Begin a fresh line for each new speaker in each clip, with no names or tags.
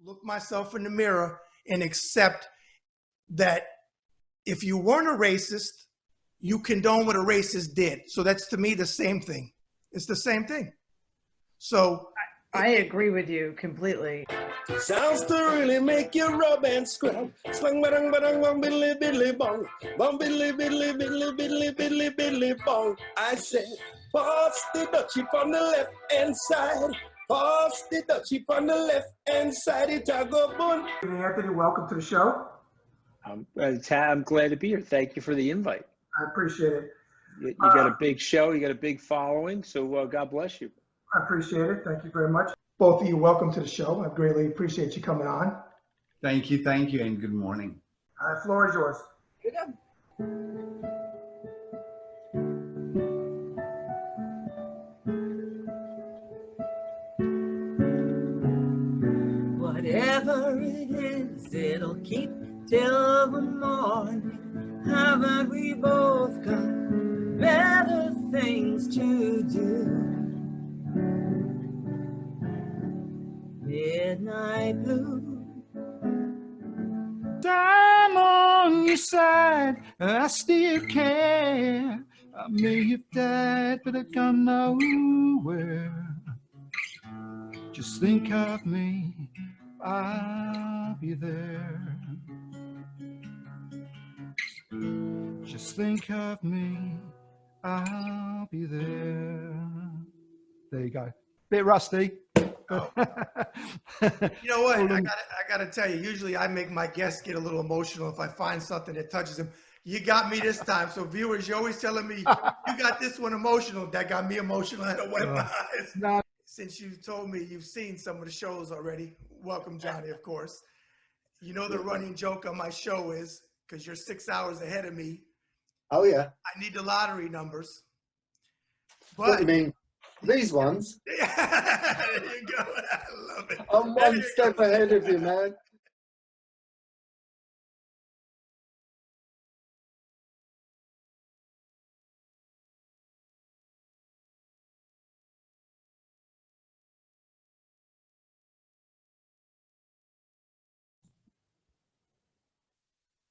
look myself in the mirror and accept that if you weren't a racist, you condone what a racist did. So that's, to me, the same thing. It's the same thing. So
I agree with you completely.
Sounds to really make you rub and scrub. Swing badang badang bong biddly biddly bong. Bong biddly biddly biddly biddly biddly biddly bong. I said, pass the dutchie on the left hand side. Pass the dutchie on the left hand side. It's a go bun.
Anthony, welcome to the show.
I'm glad to be here. Thank you for the invite.
I appreciate it.
You got a big show. You got a big following. So God bless you.
I appreciate it. Thank you very much. Both of you, welcome to the show. I greatly appreciate you coming on.
Thank you, and good morning.
The floor is yours.
Whatever it is, it'll keep till the morning. Haven't we both got better things to do? Midnight blue.
I'm on your side, I still care. I may have died, but I've gone nowhere. Just think of me, I'll be there. Just think of me, I'll be there. There you go. Bit rusty.
Oh. You know what? I gotta tell you, usually I make my guests get a little emotional if I find something that touches them. You got me this time. So viewers, you're always telling me you got this one emotional. That got me emotional. I had to wipe my eyes.
No.
Since you told me you've seen some of the shows already, welcome, Johnny, of course. You know the running joke on my show is, because you're 6 hours ahead of me.
Oh, yeah.
I need the lottery numbers. But,
What do you mean? These ones?
There you go. I love it.
I'm one step ahead of you, man.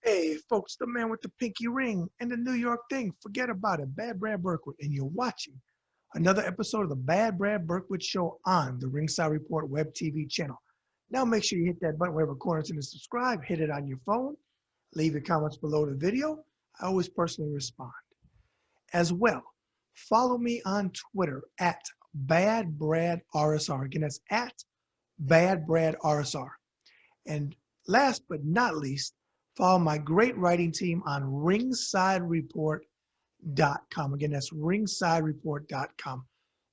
Hey, folks, the man with the pinky ring and the New York thing. Forget about it. Bad Brad Berkwitt, and you're watching another episode of the Bad Brad Berkwitt Show on the Ringside Report web TV channel. Now make sure you hit that button wherever corner and subscribe. Hit it on your phone. Leave your comments below the video. I always personally respond. As well, follow me on Twitter at BadBradRSR. Again, that's at BadBradRSR. And last but not least, follow my great writing team on ringsidereport.com. Again, that's ringsidereport.com.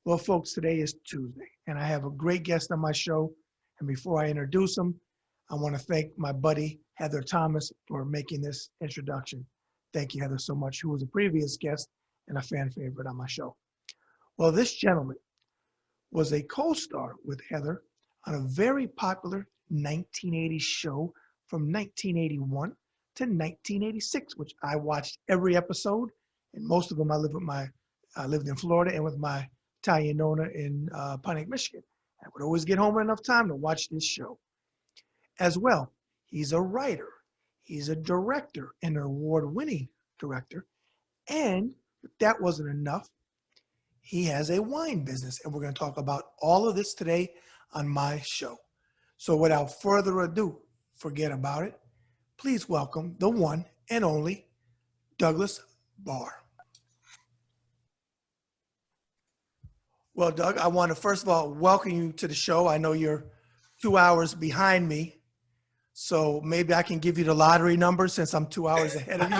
Well, folks, today is Tuesday, and I have a great guest on my show. And before I introduce him, I want to thank my buddy, Heather Thomas, for making this introduction. Thank you, Heather, so much, who was a previous guest and a fan favorite on my show. Well, this gentleman was a co-star with Heather on a very popular 1980s show from 1981 to 1986, which I watched every episode, and most of them I lived in Florida and with my Italian Nona in Pontiac, Michigan. I would always get home enough time to watch this show. As well, he's a writer, he's a director, and an award-winning director, and if that wasn't enough, he has a wine business, and we're going to talk about all of this today on my show. So without further ado, forget about it. Please welcome the one and only Douglas Barr. Well, Doug, I want to first of all welcome you to the show. I know you're 2 hours behind me, so maybe I can give you the lottery number since I'm 2 hours ahead of you,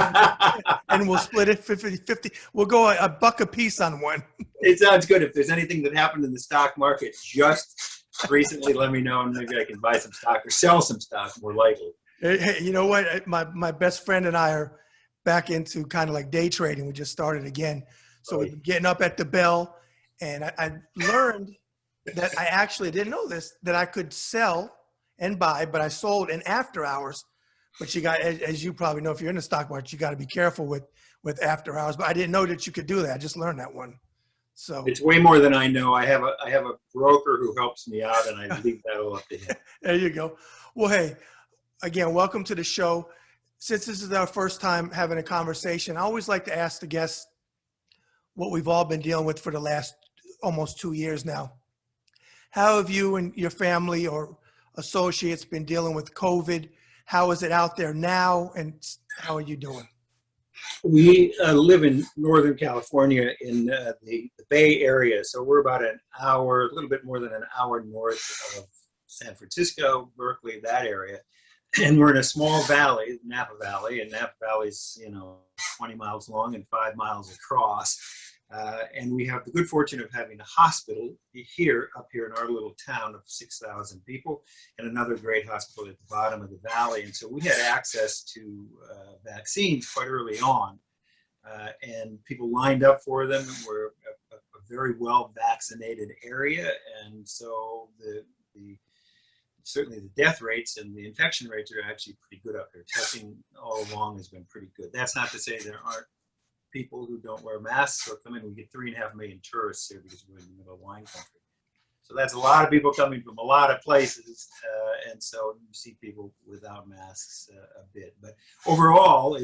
and we'll split it 50-50. We'll go a buck a piece on one.
It sounds good. If there's anything that happened in the stock market just recently, let me know, and maybe I can buy some stock or sell some stock more likely.
Hey, you know what? My best friend and I are back into kind of like day trading. We just started again. So we've been getting up at the bell, and I learned that I actually didn't know this, that I could sell and buy, but I sold in after hours. But you got, as you probably know, if you're in the stock market, you got to be careful with after hours. But I didn't know that you could do that. I just learned that one. So
It's way more than I know. I have a broker who helps me out, and I leave that all up to him.
there you go. Well, hey, again, welcome to the show. Since this is our first time having a conversation, I always like to ask the guests what we've all been dealing with for the last almost 2 years now. How have you and your family or associates been dealing with COVID? How is it out there now, and how are you doing?
We live in Northern California in the Bay Area, so we're about an hour, a little bit more than an hour north of San Francisco, Berkeley, that area. And we're in a small valley, Napa Valley, and Napa Valley's 20 miles long and 5 miles across. And we have the good fortune of having a hospital up here in our little town of 6,000 people, and another great hospital at the bottom of the valley. And so we had access to vaccines quite early on, and people lined up for them. We're a very well vaccinated area, and so certainly the death rates and the infection rates are actually pretty good up here. Testing all along has been pretty good. That's not to say there aren't people who don't wear masks or come in. We get 3.5 million tourists here because we're in the middle of wine country. So that's a lot of people coming from a lot of places, and so you see people without masks a bit. But overall,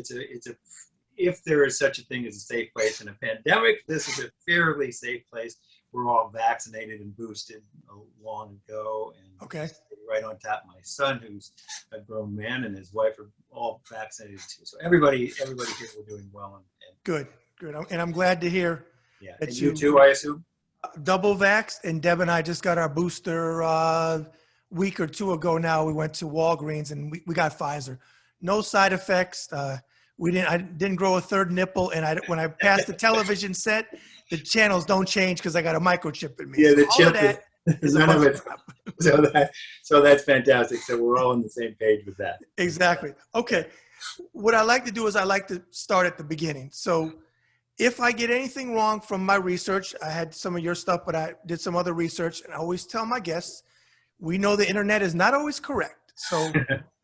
if there is such a thing as a safe place in a pandemic, this is a fairly safe place. We're all vaccinated and boosted long ago, and
Okay.
right on top of my son, who's a grown man, and his wife are all vaccinated too. So everybody here, we're doing well. And
Good. And I'm glad to hear
yeah,
that
and you too, I assume.
double vaxxed, and Deb and I just got our booster week or two ago now. We went to Walgreens and we got Pfizer. No side effects. I didn't grow a third nipple, and when I passed the television set, the channels don't change because I got a microchip in me.
Yeah, the
all
chip
of that is a
none of
bunch
it.
of crap.
So that's fantastic. So we're all on the same page with that.
Exactly. Okay. What I like to do is I like to start at the beginning. So if I get anything wrong from my research, I had some of your stuff, but I did some other research, and I always tell my guests, we know the internet is not always correct. So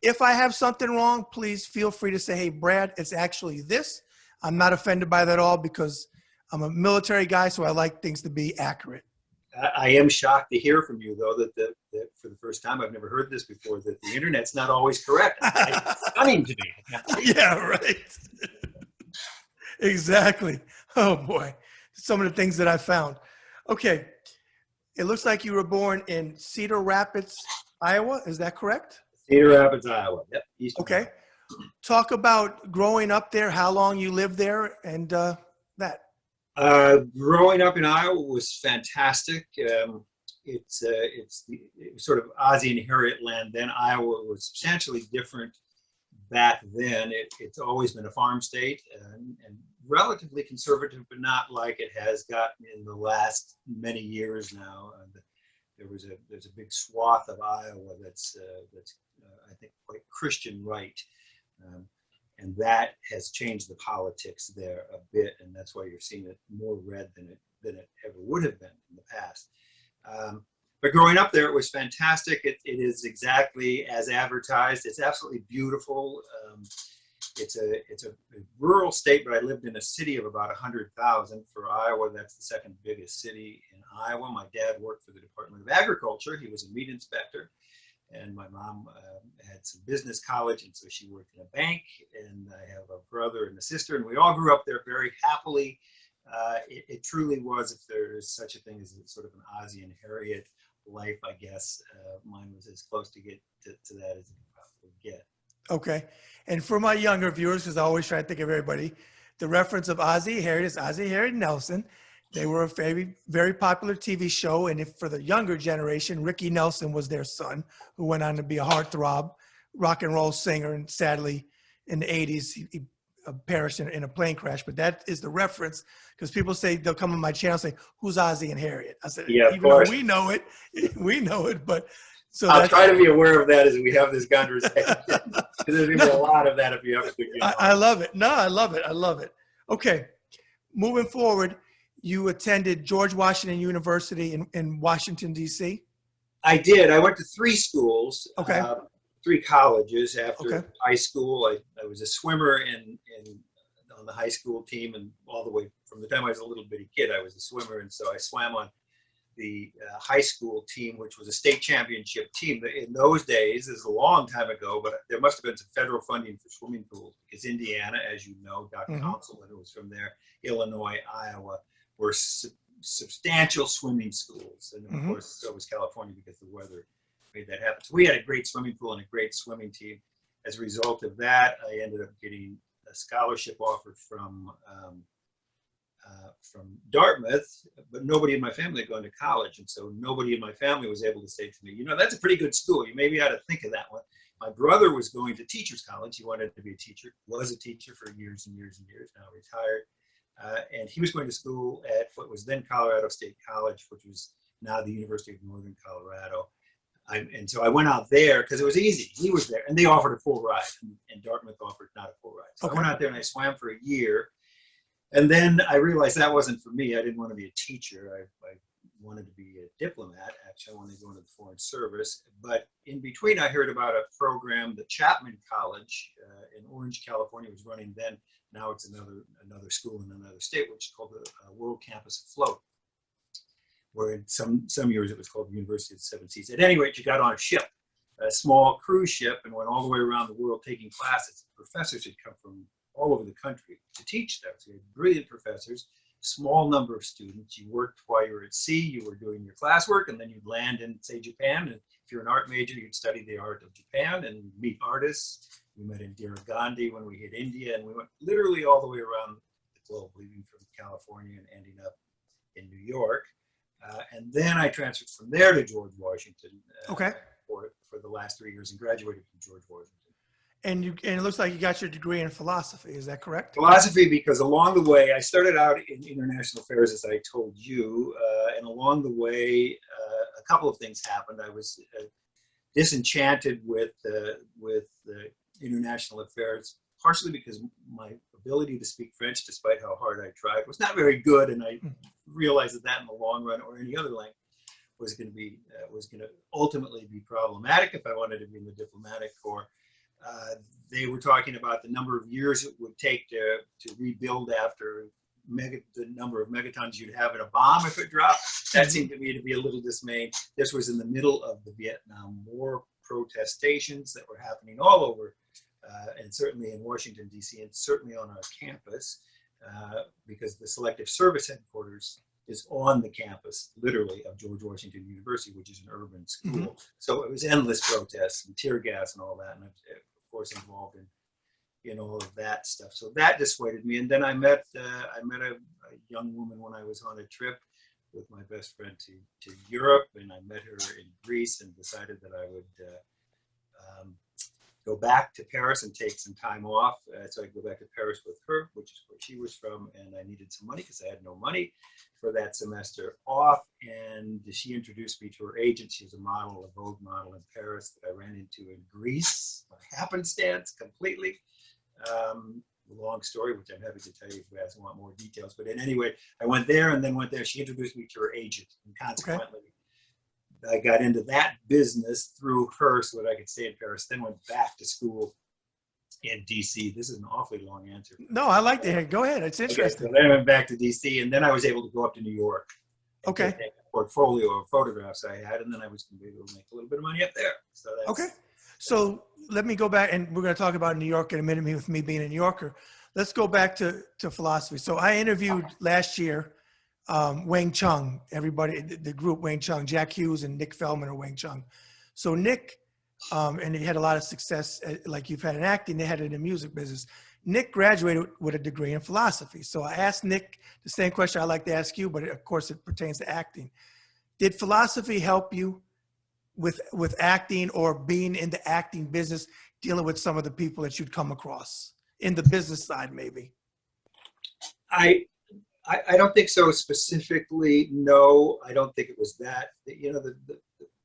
if I have something wrong, please feel free to say, hey, Brad, it's actually this. I'm not offended by that at all because I'm a military guy, so I like things to be accurate.
I am shocked to hear from you, though, that for the first time, I've never heard this before, that the internet's not always correct. It's stunning to me.
Yeah, right. Exactly. Oh, boy. Some of the things that I found. Okay. It looks like you were born in Cedar Rapids, Iowa. Is that correct?
Cedar Rapids, Iowa. Yep. Eastern
Okay. Talk about growing up there, how long you lived there, and that.
Growing up in Iowa was fantastic. It was sort of Ozzie and Harriet land then. Iowa was substantially different back then. It's always been a farm state and relatively conservative, but not like it has gotten in the last many years now. There's a big swath of Iowa that's I think quite Christian right. And that has changed the politics there a bit, and that's why you're seeing it more red than it ever would have been in the past. But growing up there, it was fantastic. It is exactly as advertised. It's absolutely beautiful. It's a rural state, but I lived in a city of about 100,000. For Iowa, that's the second biggest city in Iowa. My dad worked for the Department of Agriculture. He was a meat inspector. And my mom had some business college, and so she worked in a bank. And I have a brother and a sister, and we all grew up there very happily. It truly was, if there is such a thing as sort of an Ozzie and Harriet life, I guess. Mine was as close to get to that as it could possibly get.
Okay. And for my younger viewers, because I always try to think of everybody, the reference of Ozzie Harriet is Ozzie Harriet Nelson. They were a very, very popular TV show. And if for the younger generation, Ricky Nelson was their son, who went on to be a heartthrob, rock and roll singer. And sadly, in the 80s, he perished in a plane crash. But that is the reference, because people say, they'll come on my channel and say, who's Ozzie and Harriet? I said,
yeah,
even though we know it, but so
I'll try to be aware of that as we have this conversation. There's going to be a lot of that if you have to.
I love it. No, I love it. I love it. Okay. Moving forward, you attended George Washington University in Washington, D.C.?
I did. I went to 3 schools,
Okay.
3 colleges after
Okay.
high school. I was a swimmer on the high school team and all the way from the time I was a little bitty kid, I was a swimmer, and so I swam on the high school team, which was a state championship team. In those days, this is a long time ago, but there must have been some federal funding for swimming pools because Indiana, as you know, Dr. Consulman, who was from there, Illinois, Iowa, were substantial swimming schools. And of course, so was California because the weather made that happen. So we had a great swimming pool and a great swimming team. As a result of that, I ended up getting a scholarship offer from Dartmouth, but nobody in my family had gone to college. And so nobody in my family was able to say to me, you know, that's a pretty good school. You maybe ought to think of that one. My brother was going to teacher's college. He wanted to be a teacher, was a teacher for years and years and years, now retired. And he was going to school at what was then Colorado State College, which was now the University of Northern Colorado. And so I went out there because it was easy. He was there, and they offered a full ride, and Dartmouth offered not a full ride. So I went out there and I swam for a year. And then I realized that wasn't for me. I didn't want to be a teacher. I wanted to be a diplomat. Actually, I wanted to go into the Foreign Service. But in between, I heard about a program that Chapman College in Orange, California was running then. Now it's another school in another state, which is called the World Campus Afloat, where in some years it was called the University of the Seven Seas. At any rate, you got on a ship, a small cruise ship, and went all the way around the world taking classes. Professors had come from all over the country to teach them. So you had brilliant professors, small number of students. You worked while you were at sea, you were doing your classwork, and then you'd land in, say, Japan. And if you're an art major, you'd study the art of Japan and meet artists. We met Indira Gandhi when we hit India, and we went literally all the way around the globe, leaving from California and ending up in New York. And then I transferred from there to George Washington for the last 3 years and graduated from George Washington.
And it looks like you got your degree in philosophy. Is that correct?
Philosophy, because along the way, I started out in international affairs, as I told you, and along the way, a couple of things happened. I was disenchanted with international affairs, partially because my ability to speak French, despite how hard I tried, was not very good, and I realized that in the long run, or any other language, was going to ultimately be problematic if I wanted to be in the diplomatic corps. They were talking about the number of years it would take to rebuild after the number of megatons you'd have in a bomb if it dropped. That seemed to me to be a little dismaying. This was in the middle of the Vietnam War protestations that were happening all over, and certainly in Washington, D.C., and certainly on our campus, because the Selective Service headquarters is on the campus, literally, of George Washington University, which is an urban school. So it was endless protests and tear gas and all that, and of course involved in all of that stuff. So that dissuaded me. And then I met a young woman when I was on a trip with my best friend to Europe, and I met her in Greece and decided that I would go back to Paris and take some time off. So I go back to Paris with her, which is where she was from, and I needed some money because I had no money for that semester off. And she introduced me to her agent. She was a model, a Vogue model in Paris that I ran into in Greece by happenstance completely. Long story, which I'm happy to tell you if you guys want more details. But in any way, I went there and then went there. She introduced me to her agent, and consequently, I got into that business through her so that I could stay in Paris, then went back to school in DC. This is an awfully long answer.
No, I like to hear. Go ahead. It's interesting.
So then I went back to DC, and then I was able to go up to New York.
Okay.
Take a portfolio of photographs I had, and then I was going to be able to make a little bit of money up there. So that's,
okay. So let me go back, and we're going to talk about New York in a minute, with me being a New Yorker. Let's go back to philosophy. So I interviewed last year Wang Chung, everybody, the group Wang Chung, Jack Hughes and Nick Feldman are Wang Chung. So Nick, and he had a lot of success, like you've had in acting, they had it in the music business. Nick graduated with a degree in philosophy. So I asked Nick the same question I like to ask you, but of course it pertains to acting. Did philosophy help you with acting, or being in the acting business, dealing with some of the people that you'd come across in the business side, maybe?
I don't think so specifically. No, I don't think it was that. You know, the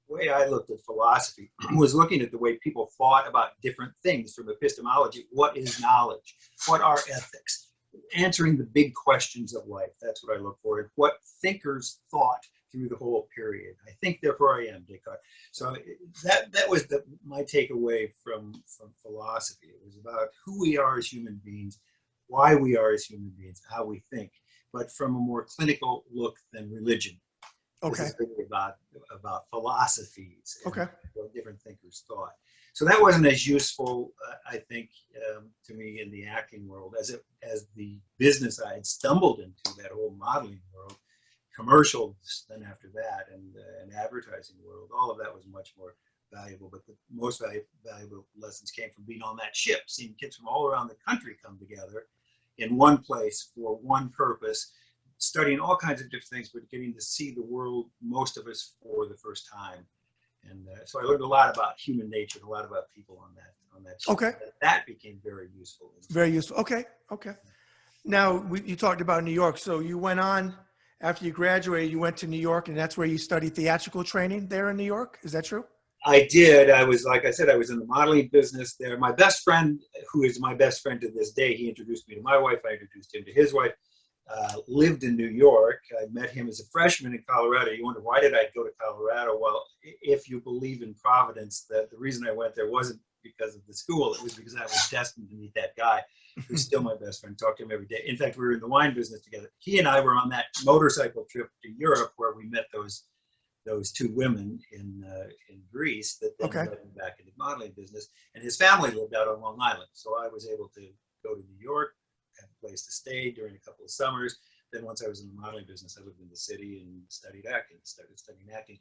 way I looked at philosophy was looking at the way people thought about different things from epistemology. What is knowledge? What are ethics? Answering the big questions of life. That's what I look for. And what thinkers thought through the whole period. I think, therefore I am, Descartes. So that was my takeaway from philosophy. It was about who we are as human beings, why we are as human beings, how we think. but from a more clinical look than religion.
Okay.
This is really about philosophies and
Okay.
what different thinkers thought. So that wasn't as useful, I think, to me in the acting world as the business I had stumbled into, that whole modeling world, commercials. Then after that, and advertising world, all of that was much more valuable. But the most valuable lessons came from being on that ship, seeing kids from all around the country come together in one place for one purpose, studying all kinds of different things, but getting to see the world, most of us, for the first time. And so I learned a lot about human nature and a lot about people on that ship.
Okay.
That became very useful.
Very useful. Okay. Okay. Now, you talked about New York. So you went on, after you graduated, you went to New York, and that's where you studied theatrical training there in New York. Is that true?
I did. I was, like I said, I was in the modeling business there. My best friend, who is my best friend to this day, he introduced me to my wife. I introduced him to his wife. Lived in New York. I met him as a freshman in Colorado. You wonder, why did I go to Colorado? Well, if you believe in Providence, that the reason I went there wasn't because of the school. It was because I was destined to meet that guy, who's still my best friend. Talk to him every day. In fact, we were in the wine business together. He and I were on that motorcycle trip to Europe where we met those two women in Greece that then led him back into the modeling business. And his family lived out on Long Island. So I was able to go to New York, have a place to stay during a couple of summers. Then once I was in the modeling business, I lived in the city and started studying acting.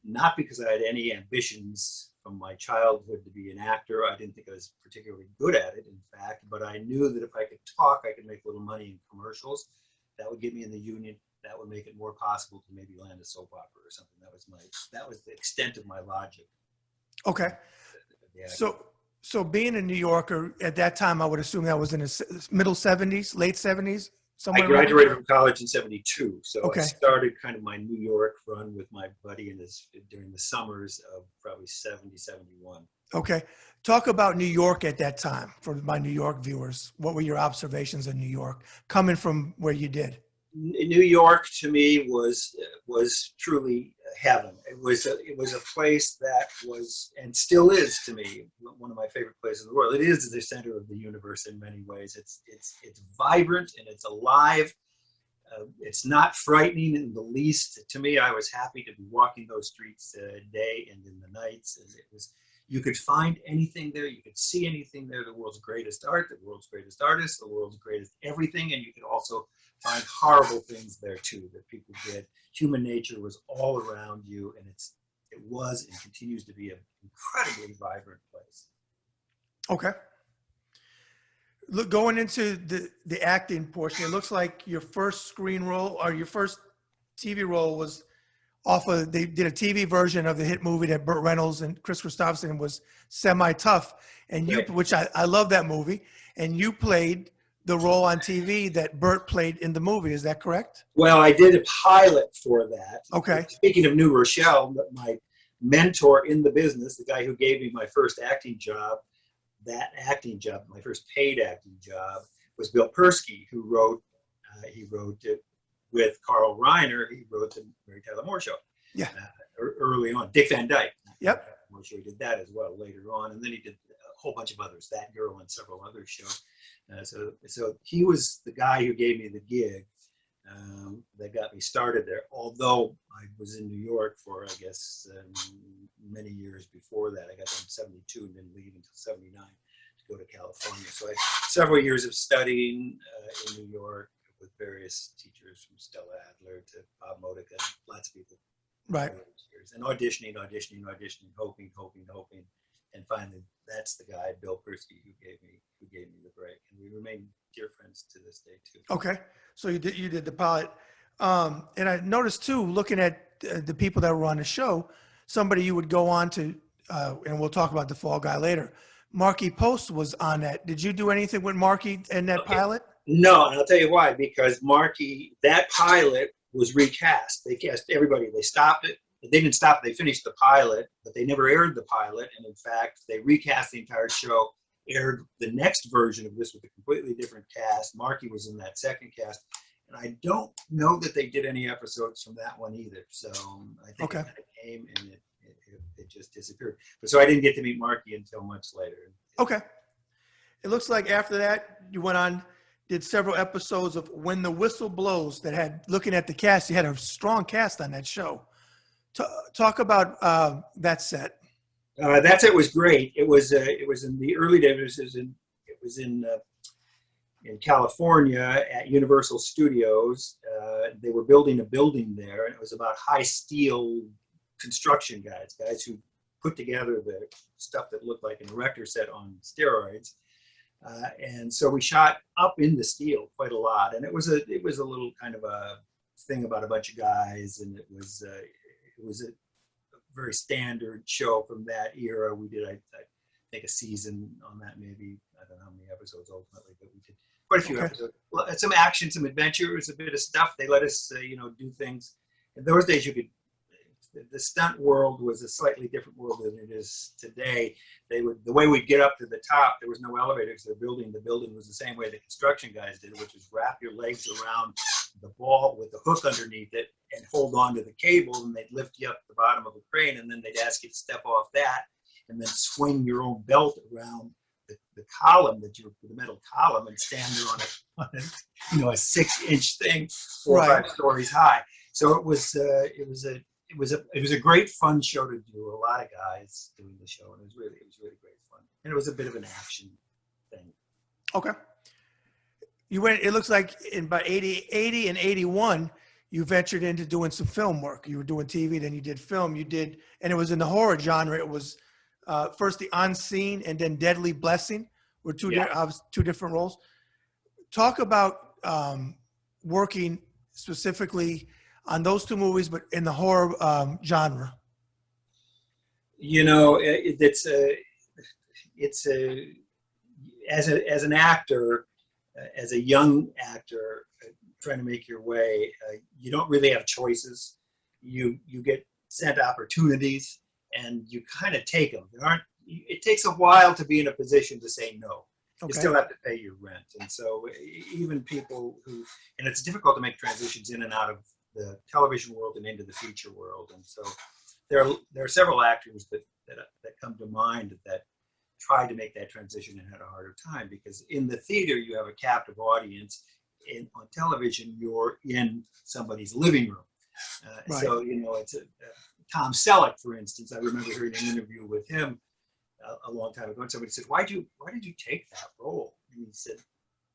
Not because I had any ambitions from my childhood to be an actor. I didn't think I was particularly good at it, in fact, but I knew that if I could talk, I could make a little money in commercials. That would get me in the union. That would make it more possible to maybe land a soap opera or something. That was the extent of my logic.
Okay. So being a New Yorker at that time, I would assume that was in the middle 70s, late 70s?
I graduated from college in 72. So
Okay.
I started kind of my New York run with my buddy during the summers of probably 70, 71.
Okay. Talk about New York at that time for my New York viewers. What were your observations of New York coming from where you did?
New York to me was truly heaven. It was a place that was, and still is to me, one of my favorite places in the world. It is the center of the universe in many ways. It's vibrant and it's alive. It's not frightening in the least. To me, I was happy to be walking those streets day and in the nights. You could find anything there. You could see anything there. The world's greatest art, the world's greatest artists, the world's greatest everything. And you could also find horrible things there too that people did. Human nature was all around you, and it was and continues to be an incredibly vibrant place.
Okay. Look, going into the acting portion, it looks like your first screen role or your first TV role was they did a TV version of the hit movie that Burt Reynolds and Chris Christopherson was Semi-Tough, and which I love that movie, and you played the role on TV that Burt played in the movie. Is that correct?
Well, I did a pilot for that.
Okay.
Speaking of New Rochelle, my mentor in the business, the guy who gave me my first acting job, my first paid acting job, was Bill Persky, who wrote it with Carl Reiner. He wrote the Mary Tyler Moore Show. Yeah. Early on, Dick Van Dyke.
Yep.
Moore Show. He did that as well later on, and then he did a whole bunch of others, That Girl and several other shows. So he was the guy who gave me the gig that got me started there. Although I was in New York for, I guess, many years before that. I got there in 72 and didn't leave until 79 to go to California. So I had several years of studying in New York with various teachers from Stella Adler to Bob Modica, lots of people.
Right.
And auditioning, hoping. And finally, that's the guy, Bill Persky, who gave me the break, and we remain dear friends to this day too.
Okay, so you did the pilot, and I noticed too, looking at the people that were on the show, somebody you would go on to, and we'll talk about the Fall Guy later. Marky Post was on that. Did you do anything with Marky in that pilot?
No, and I'll tell you why. Because Marky, that pilot was recast. They cast everybody. They stopped it. They didn't stop it. They finished the pilot, but they never aired the pilot. And in fact, they recast the entire show, aired the next version of this with a completely different cast. Marky was in that second cast. And I don't know that they did any episodes from that one either. So I think it came and it just disappeared. But so I didn't get to meet Marky until much later.
Okay. It looks like after that, you went on did several episodes of When the Whistle Blows that had, looking at the cast, you had a strong cast on that show. Talk about that set.
That set was great. It was in the early days. It was in California at Universal Studios. They were building a building there, and it was about high steel construction guys who put together the stuff that looked like an erector set on steroids. And so we shot up in the steel quite a lot, and it was a little kind of a thing about a bunch of guys, and it was a very standard show from that era. We did, I think, a season on that, maybe. I don't know how many episodes ultimately, but we did quite a few episodes. Well, some action, some adventure, a bit of stuff. They let us, do things. In those days, the stunt world was a slightly different world than it is today. The way we'd get up to the top, there was no elevator because the building was the same way the construction guys did, which was wrap your legs around the ball with the hook underneath it and hold on to the cable, and they'd lift you up the bottom of a crane, and then they'd ask you to step off that and then swing your own belt around the column, the metal column, and stand there on a 6-inch thing, 4 or 5 stories high. So it was a great fun show to do. A lot of guys doing the show, and it was really great fun. And it was a bit of an action thing. Okay.
You went. It looks like in about 80 and 81, you ventured into doing some film work. You were doing TV, then you did film. And it was in the horror genre. It was first The Unseen and then Deadly Blessing were two different roles. Talk about working specifically on those 2 movies, but in the horror genre.
As an actor, as a young actor trying to make your way, you don't really have choices. You get sent opportunities, and you kind of take them. It takes a while to be in a position to say no. Okay. You still have to pay your rent, and so even people and it's difficult to make transitions in and out of the television world and into the feature world. And so there are several actors that come to mind that tried to make that transition and had a harder time, because in the theater you have a captive audience. On television, you're in somebody's living room. Right. So it's Tom Selleck, for instance. I remember hearing an interview with him a long time ago, and somebody said, "Why did you take that role?" And he said,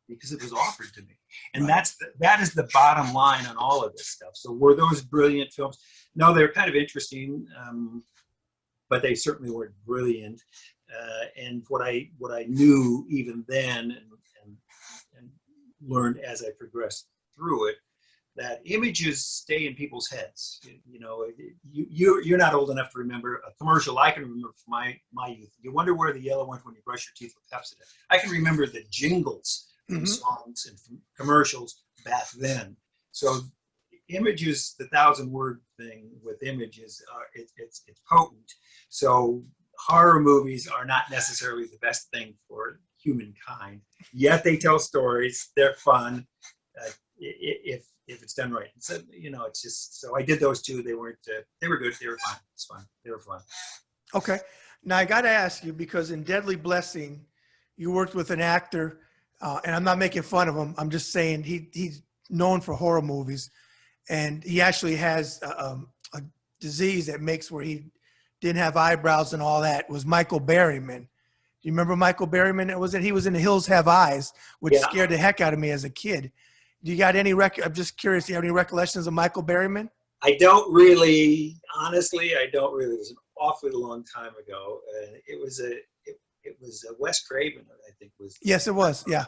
"Because it was offered to me." And right. that is the bottom line on all of this stuff. So were those brilliant films? No, they're kind of interesting, but they certainly weren't brilliant. And what I knew even then and learned as I progressed through it, that images stay in people's heads. You're not old enough to remember a commercial. I can remember from my youth. You wonder where the yellow went when you brush your teeth with Pepsodent. I can remember the jingles from songs and from commercials back then. So images, the 1,000-word thing with images, it's potent. So horror movies are not necessarily the best thing for humankind, yet they tell stories. They're fun if it's done right. So it's just, so I did those 2. They were good. They were fun. It's fun. They were fun.
Okay. Now I got to ask you, because in Deadly Blessing, you worked with an actor, and I'm not making fun of him. I'm just saying he's known for horror movies, and he actually has a disease that makes where he didn't have eyebrows and all that. It was Michael Berryman. Do you remember Michael Berryman? He was in The Hills Have Eyes, which scared the heck out of me as a kid. Do you got any I'm just curious, do you have any recollections of Michael Berryman?
I don't really, honestly, It was an awfully long time ago. It was a Wes Craven, I think was.
Yes, it was. Yeah.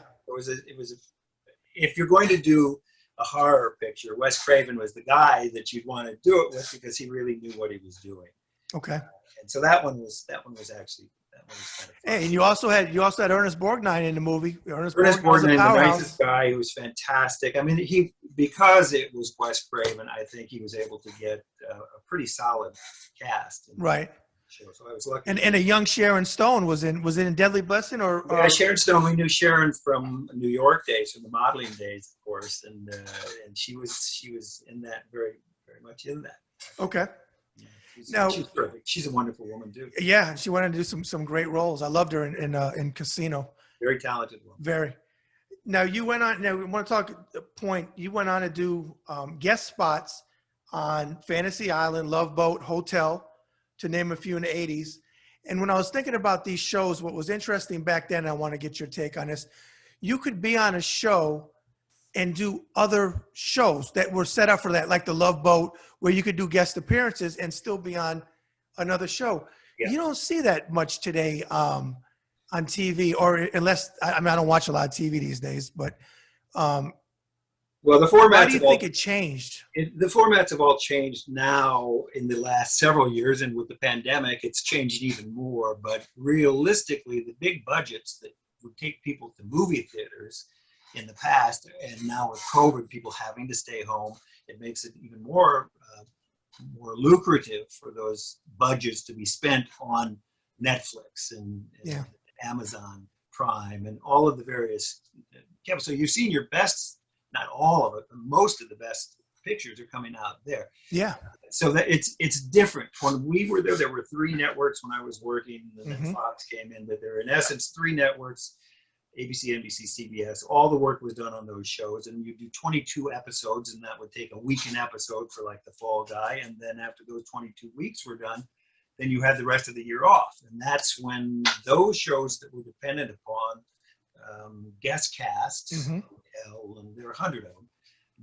If you're going to do a horror picture, Wes Craven was the guy that you'd want to do it with, because he really knew what he was doing. Okay. And so that one was actually kind of fun.
Hey, and you also had Ernest Borgnine in the movie. Ernest
Borgnine, the nicest guy, who was fantastic. I mean, because it was Wes Craven, I think he was able to get a pretty solid cast.
Right.
Show, so I was lucky.
And a young Sharon Stone was in Deadly Blessing, or
yeah, Sharon Stone. We knew Sharon from New York days, from the modeling days, of course, and she was in that, very much in that.
Okay.
She's perfect. She's a wonderful woman too.
Yeah, she went on to do some great roles. I loved her in Casino.
Very talented woman.
Very. Now you went on. Now we want to talk a point. You went on to do guest spots on Fantasy Island, Love Boat, Hotel, to name a few in the '80s. And when I was thinking about these shows, what was interesting back then, I want to get your take on this. You could be on a show and do other shows that were set up for that, like the Love Boat, where you could do guest appearances and still be on another show.
Yeah.
You don't see that much today on TV, or unless, I mean, I don't watch a lot of TV these days, but
Well, the
why
formats
do you think it changed?
the formats have all changed now in the last several years, and with the pandemic, it's changed even more. But realistically, the big budgets that would take people to movie theaters in the past, and now with COVID, people having to stay home, it makes it even more lucrative for those budgets to be spent on Netflix and Amazon Prime and all of the various. So you've seen your best. Not all of it, but most of the best pictures are coming out there.
Yeah.
So that it's different. When we were there were 3 networks when I was working, and then Fox came in, but there are in essence 3 networks, ABC, NBC, CBS. All the work was done on those shows, and you do 22 episodes, and that would take a week an episode for like The Fall Guy, and then after those 22 weeks were done, then you had the rest of the year off. And that's when those shows that were dependent upon guest casts, and there were 100 of them,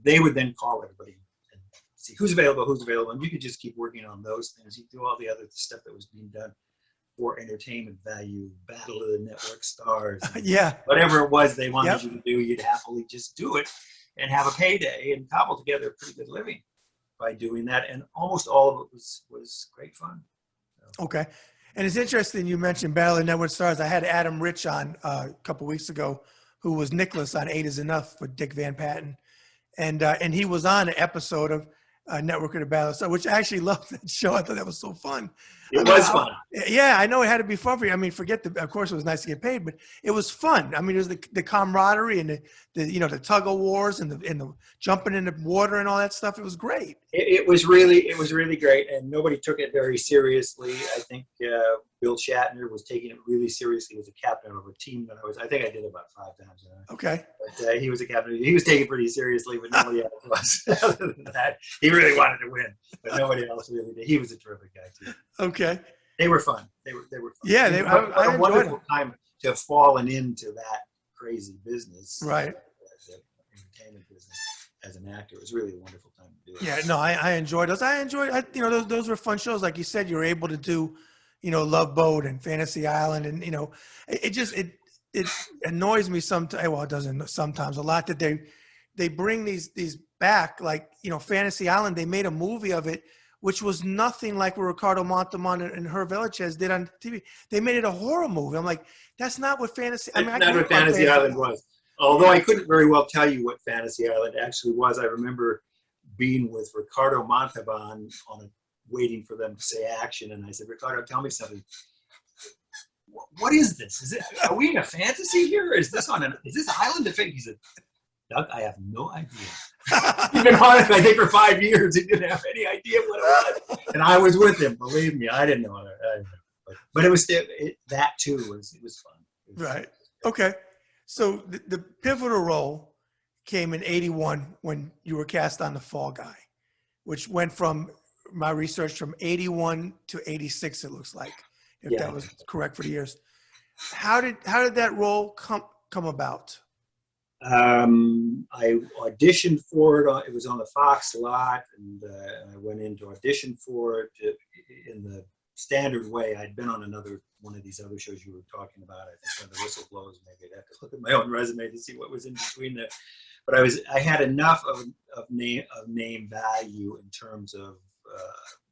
they would then call everybody and see who's available, and you could just keep working on those things. You do all the other stuff that was being done for entertainment value, Battle of the Network Stars, whatever it was they wanted you to do, you'd happily just do it and have a payday and cobble together a pretty good living by doing that. And almost all of it was great fun. So.
Okay. And it's interesting you mentioned Battle of the Network Stars. I had Adam Rich on a couple weeks ago, who was Nicholas on 8 is Enough with Dick Van Patten. And he was on an episode of Network of the Battle Stars, which I actually loved that show. I thought that was so fun.
It was fun.
Yeah, I know it had to be fun for you. I mean, of course it was nice to get paid, but it was fun. I mean, it was the camaraderie and the tug of wars and the jumping in the water and all that stuff. It was great.
It was really great, and nobody took it very seriously. I think Bill Shatner was taking it really seriously. He was a captain of a team that I think I did about 5 times.
Okay.
But he was a captain. He was taking it pretty seriously, but nobody else was. Other than that, he really wanted to win, but nobody else really did. He was a terrific guy too.
Okay.
They were fun. They were fun.
Yeah,
I a wonderful time to have fallen into that crazy business.
Right.
As an entertainment business, as an actor, it was really a wonderful time to do it.
Yeah, no, I enjoyed those. Those were fun shows. Like you said, you were able to do, Love Boat and Fantasy Island, and it annoys me sometimes. Well, it doesn't sometimes a lot that they bring these back. Like Fantasy Island, they made a movie of it, which was nothing like what Ricardo Montalban and Herb Velazquez did on TV. They made it a horror movie. I'm like, that's not what Fantasy.
That's not what Fantasy Island was. Although I couldn't very well tell you what Fantasy Island actually was. I remember being with Ricardo Montalban waiting for them to say action, and I said, Ricardo, tell me something. What is this? Are we in a fantasy here? Is this island of fake? He said, Doug, I have no idea. He'd been on it, I think, for 5 years. He didn't have any idea what it was. And I was with him. Believe me, I didn't know it. But it was that too. It was fun.
Right. Okay. So the pivotal role came in '81 when you were cast on The Fall Guy, which went from my research from '81 to '86. It looks like, if that was correct for the years. How did that role come about?
I auditioned for it. It was on the Fox lot, and I went in to audition for it in the standard way. I'd been on one of these other shows you were talking about. I think when the whistle blows, maybe I'd have to look at my own resume to see what was in between there. But I had enough of name value in terms of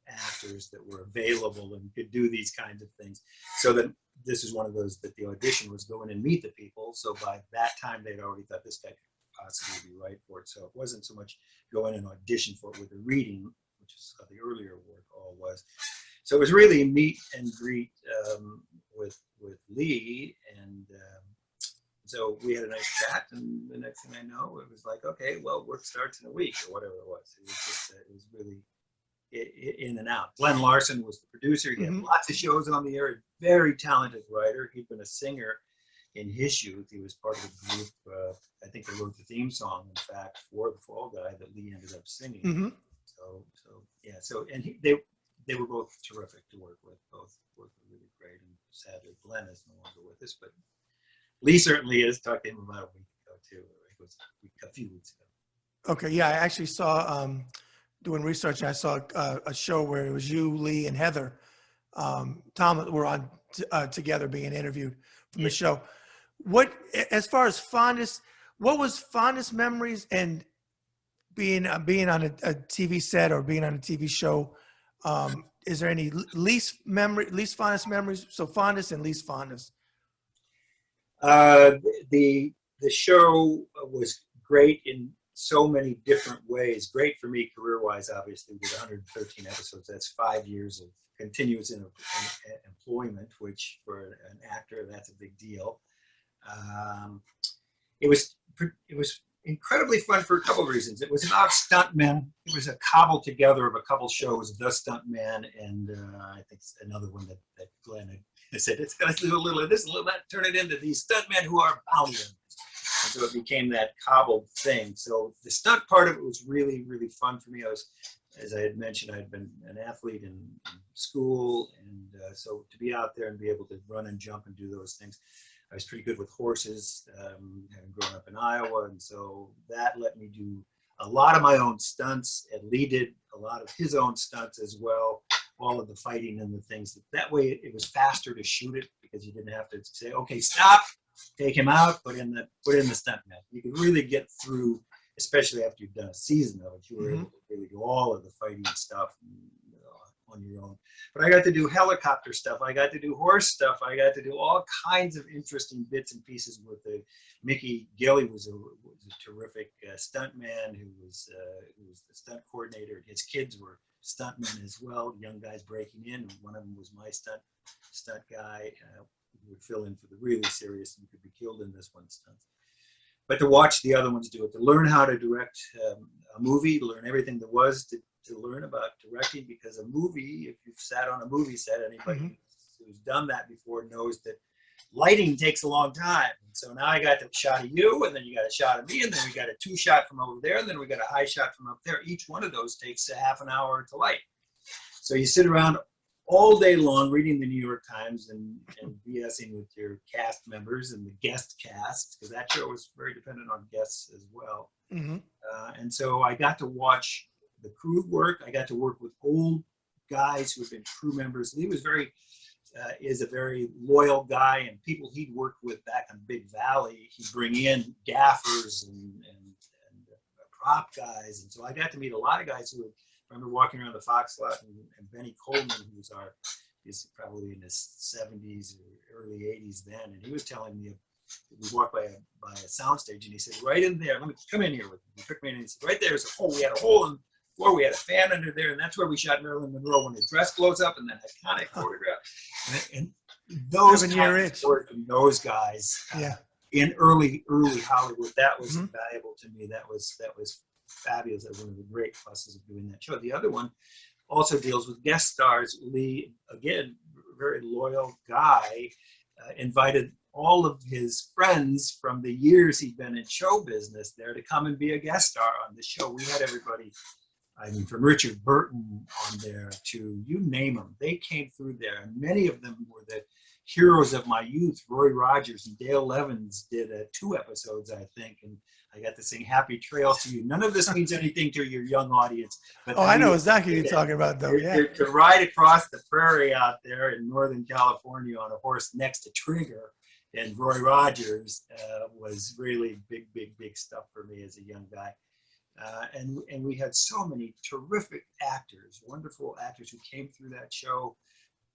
actors that were available and could do these kinds of things, so that this is one of those that the audition was go in and meet the people. So by that time, they'd already thought this guy could possibly be right for it. So it wasn't so much go in and audition for it with a reading, which is how the earlier work all was. So it was really meet and greet with Lee, and so we had a nice chat. And the next thing I know, it was like, okay, well, work starts in a week or whatever it was. It was just it was really in and out. Glenn Larson was the producer. He had lots of shows on the air. A very talented writer. He'd been a singer in his youth. He was part of a group. I think they wrote the theme song, in fact, for The Fall Guy that Lee ended up singing.
Mm-hmm.
So yeah. So and they were both terrific to work with. Both were really great. And sadly, Glenn is no longer with us, but Lee certainly is. Talked to him about a week ago too. It was a few weeks ago.
Okay, yeah, I actually saw, doing research, I saw a show where it was you, Lee, and Heather. Tom were on together being interviewed from the show. What, as far as fondest, what was fondest memories and being on a TV set or being on a TV show? Is there any least fondest memories? So fondest and least fondest.
The show was great in so many different ways. Great for me career-wise, obviously, with 113 episodes. That's 5 years of continuous employment, which for an actor, that's a big deal. It was incredibly fun for a couple of reasons. It was about stuntmen. It was a cobbled together of a couple shows, The Stuntman, and I think another one that Glenn had said, it's got to do a little of this, a little of that, turn it into these stuntmen who are bounty hunters. And so it became that cobbled thing. So the stunt part of it was really, really fun for me. I was, as I had mentioned, I had been an athlete in school, and so to be out there and be able to run and jump and do those things, I was pretty good with horses, having grown up in Iowa, and so that let me do a lot of my own stunts, and Lee did a lot of his own stunts as well, all of the fighting and the things. That way it was faster to shoot it because you didn't have to say, okay, stop, take him out, put in the stuntman. You could really get through, especially after you've done a season of it, you were able to really do all of the fighting stuff on your own. But I got to do helicopter stuff. I got to do horse stuff. I got to do all kinds of interesting bits and pieces with Mickey Gilly was a terrific stuntman who was the stunt coordinator. His kids were stuntmen as well, young guys breaking in. One of them was my stunt guy who would fill in for the really serious and could be killed in this one stunt. But to watch the other ones do it, to learn how to direct a movie, to learn everything there was to learn about directing, because a movie, if you've sat on a movie set, anybody who's done that before knows that lighting takes a long time. And so now I got a shot of you, and then you got a shot of me, and then we got a 2-shot from over there, and then we got a high shot from up there. Each one of those takes a half an hour to light. So you sit around all day long reading the New York Times and BSing with your cast members and the guest cast, because that show was very dependent on guests as well. And so I got to watch the crew work. I got to work with old guys who have been crew members. Lee was is a very loyal guy, and people he'd worked with back on Big Valley, he'd bring in gaffers and prop guys. And so I got to meet a lot of guys who would, I remember walking around the Fox lot and Benny Coleman, he's probably in his 70s or early 80s then, and he was telling me, we walked by a soundstage, and he said, right in there, let me come in here with me. He took me in and he said, right there's a hole. We had a hole in the floor. We had a fan under there, and that's where we shot Marilyn Monroe when his dress blows up, and that iconic photograph. And those kinds of work from those guys in early Hollywood, that was valuable to me. That was fabulous. That was one of the great pluses of doing that show. The other one also deals with guest stars. Lee, again, very loyal guy, invited all of his friends from the years he'd been in show business there to come and be a guest star on the show. We had everybody, I mean, from Richard Burton on there to you name them. They came through there, and many of them were the heroes of my youth. Roy Rogers and Dale Evans did 2 episodes, I think, and I got to sing Happy Trails to You. None of this means anything to your young audience. But
I know exactly what you're talking about, though. Yeah.
To ride across the prairie out there in Northern California on a horse next to Trigger and Roy Rogers was really big stuff for me as a young guy. And we had so many terrific actors, wonderful actors who came through that show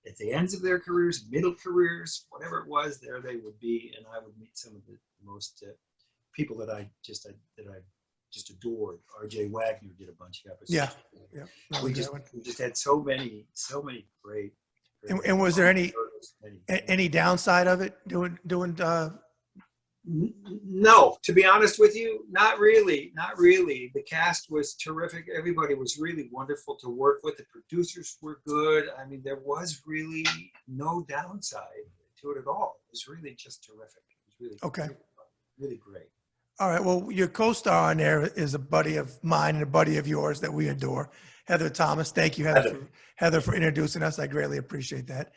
at the ends of their careers, middle careers, whatever it was, there they would be. And I would meet some of the most people that I just adored. R.J. Wagner did a bunch of episodes.
Yeah.
We just had so many great.
And was there any downside of it doing?
No, to be honest with you, not really. The cast was terrific. Everybody was really wonderful to work with. The producers were good. I mean, there was really no downside to it at all. It was really just terrific. It was really,
Okay.
really great.
All right. Well, your co-star on there is a buddy of mine and a buddy of yours that we adore, Heather Thomas. Thank you, Heather, for introducing us. I greatly appreciate that.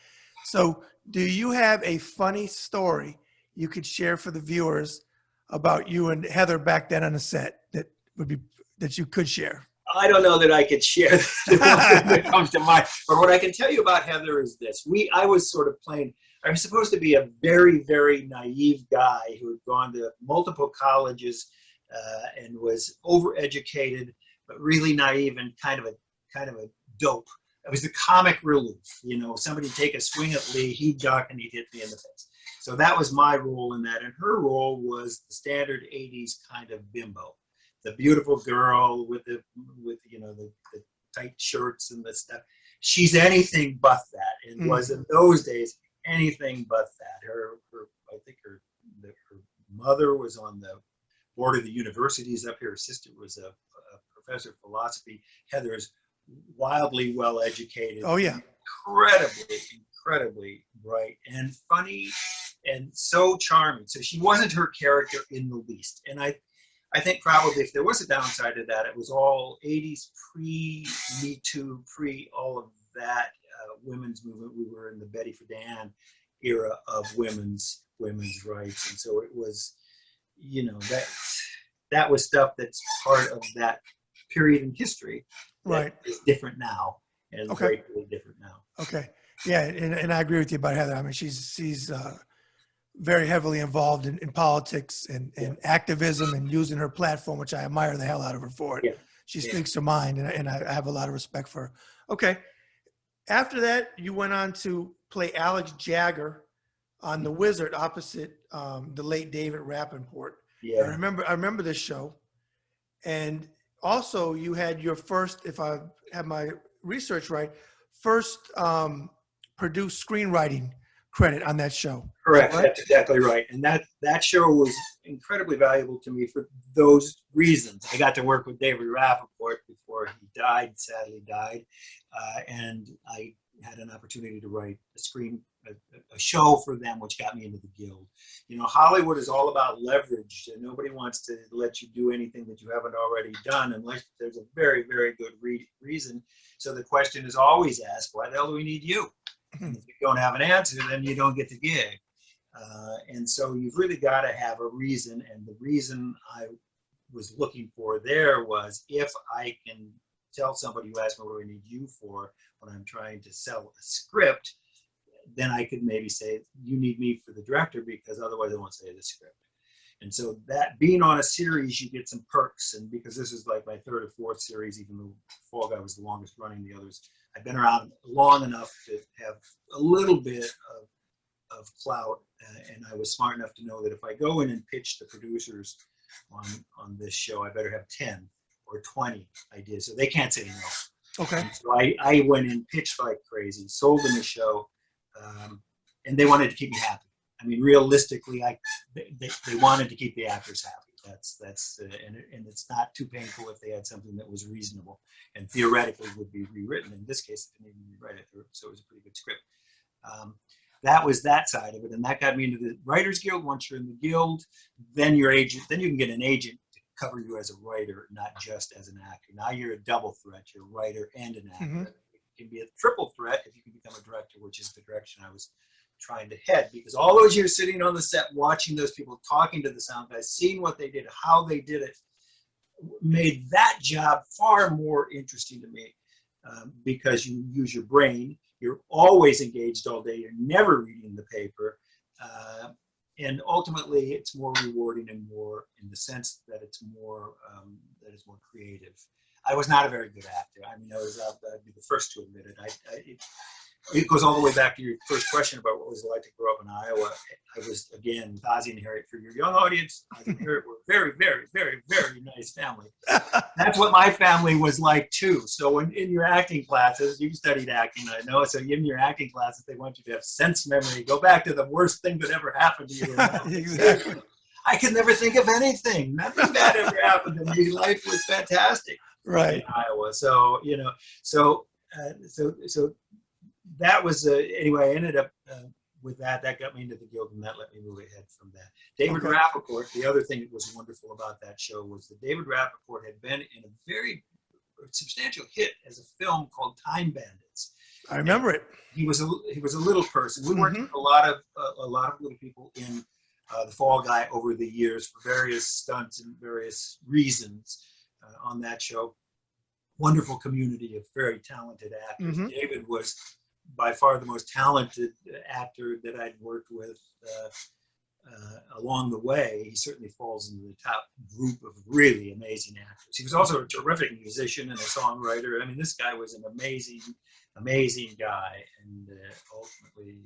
So, do you have a funny story you could share for the viewers about you and Heather back then on the set that you could share?
I don't know that I could share the one that comes to mind, but what I can tell you about Heather is this. I was sort of playing, I was supposed to be a very, very naive guy who had gone to multiple colleges and was overeducated, but really naive and kind of a dope. I was the comic relief, somebody take a swing at Lee, he'd duck and he'd hit me in the face. So that was my role in that. And her role was the standard 80s kind of bimbo. The beautiful girl with the tight shirts and the stuff. She's anything but that, and was in those days anything but that. I think her mother was on the board of the universities up here. Her sister was a professor of philosophy. Heather's wildly well educated.
Oh yeah,
incredibly bright and funny, and so charming. So she wasn't her character in the least, and I think probably if there was a downside to that, it was all 80s, pre-Me Too, pre all of that women's movement. We were in the Betty Friedan era of women's rights. And so it was, that was stuff that's part of that period in history.
Right.
Is different now, and gratefully different now.
Okay. Yeah, and I agree with you about Heather. I mean, she's very heavily involved in politics and activism and using her platform, which I admire the hell out of her for it.
Yeah.
She speaks her mind, and I have a lot of respect for her. Okay. After that, you went on to play Alex Jagger on The Wizard opposite the late David Rappaport.
Yeah.
I remember this show. And also you had your first, if I have my research right, first produced screenwriting credit on that show.
Correct.
Right?
That's exactly right. And that show was incredibly valuable to me for those reasons. I got to work with David Rappaport before he sadly died. And I had an opportunity to write a show for them, which got me into the Guild. Hollywood is all about leverage, and nobody wants to let you do anything that you haven't already done unless there's a very, very good reason. So the question is always asked, why the hell do we need you? And if you don't have an answer, then you don't get the gig. And so you've really got to have a reason. And the reason I was looking for there was, if I can tell somebody who asks me, what do I need you for, when I'm trying to sell a script, then I could maybe say, you need me for the director, because otherwise I won't say the script. And so that being on a series, you get some perks. And because this is like my third or fourth series, even though Fall Guy was the longest running, the others, I've been around long enough to have a little bit of clout. And I was smart enough to know that if I go in and pitch the producers on this show, I better have 10 or 20 ideas. So they can't say no.
Okay.
And so I went in, pitched like crazy, sold them a show, and they wanted to keep me happy. I mean, realistically, they wanted to keep the actors happy. And it's not too painful if they had something that was reasonable and theoretically would be rewritten. In this case, they didn't even rewrite it, so it was a pretty good script. That was that side of it, and that got me into the Writers Guild. Once you're in the Guild, then you can get an agent to cover you as a writer, not just as an actor. Now you're a double threat. You're a writer and an actor.
Mm-hmm.
It can be a triple threat if you can become a director, which is the direction I was trying to head, because all those years sitting on the set, watching those people, talking to the sound guys, seeing what they did, how they did it, made that job far more interesting to me, because you use your brain. You're always engaged all day. You're never reading the paper. And ultimately, it's more rewarding and more in the sense that it's more creative. I was not a very good actor. I mean, I'd be the first to admit it. It goes all the way back to your first question about what was it like to grow up in Iowa. I was, again, with Ozzie and Harriet, for your young audience, Ozzie and Harriet were very, very, very, very nice family. That's what my family was like, too. So in your acting classes, you studied acting, I know, so in your acting classes, they want you to have sense memory. Go back to the worst thing that ever happened to you.
Exactly.
I could never think of anything. Nothing bad ever happened to me. Life was fantastic.
Right.
In Iowa. So, so that was, anyway, I ended up with that got me into the Guild, and that let me move ahead from that. David
Okay.
Rappaport, the other thing that was wonderful about that show was that David Rappaport had been in a very substantial hit as a film called Time Bandits.
I remember it.
He was a little person. We worked
Mhm.
with a lot of little people in the Fall Guy over the years for various stunts and various reasons on that show. Wonderful community of very talented actors.
Mhm.
David was by far the most talented actor that I'd worked with along the way. He certainly falls into the top group of really amazing actors. He was also a terrific musician and a songwriter. I mean, this guy was an amazing guy, and ultimately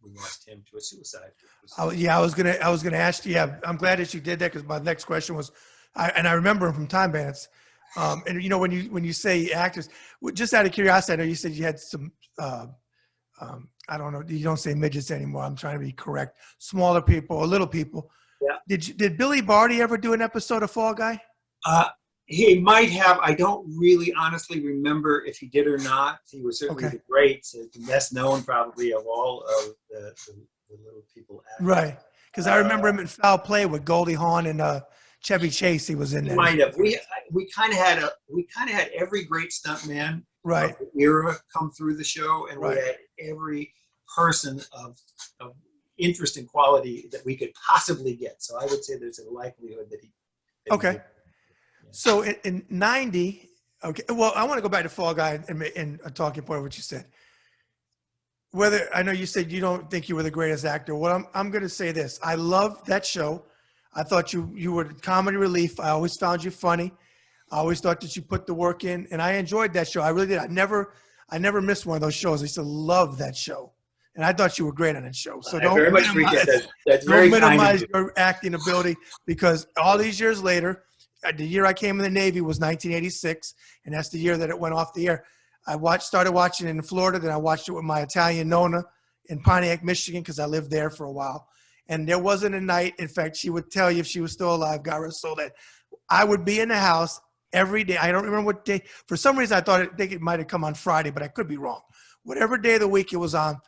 we lost him to a suicide.
I was gonna ask you. Yeah, I'm glad that you did that because my next question was, I remember him from Time Bandits. And you know, when you say actors, just out of curiosity, I know you said you had some. I don't know. You don't say midgets anymore. I'm trying to be correct. Smaller people or little people.
Yeah.
Did Billy Barty ever do an episode of Fall Guy?
He might have. I don't really honestly remember if he did or not. He was certainly
Okay.
the great, the best known probably of all of the little people actors.
Right. Because I remember him in Foul Play with Goldie Hawn and Chevy Chase. He was in
He
there.
might have. We kind of had every great stuntman
Right.
of the era come through the show, and
Right.
we had every person of interest and quality that we could possibly get. So I would say there's a likelihood that he.
Okay.
did.
So in 90, okay. Well, I want to go back to Fall Guy and a talking point of what you said. Whether I know you said you don't think you were the greatest actor. Well, I'm going to say this. I loved that show. I thought you were comedy relief. I always found you funny. I always thought that you put the work in, and I enjoyed that show. I really did. I never missed one of those shows. I used to love that show, and I thought you were great on that show. So
I very much appreciate that. That's very
don't
kind of
minimize
you.
your acting ability, because all these years later, the year I came in the Navy was 1986, and that's the year that it went off the air. I started watching it in Florida, then I watched it with my Italian Nona in Pontiac, Michigan, because I lived there for a while. And there wasn't a night, in fact, she would tell you if she was still alive, God rest her soul, that I would be in the house every day. I don't remember what day. For some reason, I thought it might have come on Friday, but I could be wrong. Whatever day of the week it was on,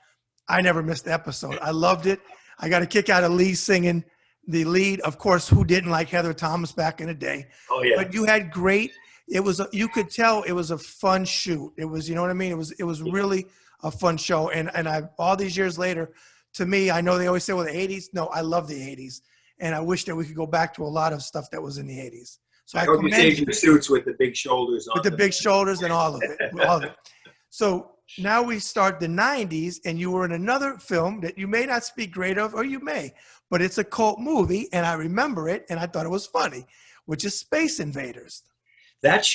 I never missed the episode. I loved it. I got a kick out of Lee singing the lead. Of course, who didn't like Heather Thomas back in the day?
Oh yeah.
But you had great. It was. You could tell it was a fun shoot. It was. You know what I mean? It was really a fun show. And I all these years later, to me, I know they always say, well, the 80s. No, I love the 80s. And I wish that we could go back to a lot of stuff that was in the 80s. So
I hope you
commend
saved
you
your suits with the big shoulders on
with the
them.
big shoulders and all of it. All of it. So now we start the 90s, and you were in another film that you may not speak great of, or you may, but it's a cult movie, and I remember it, and I thought it was funny, which is Space Invaders.
That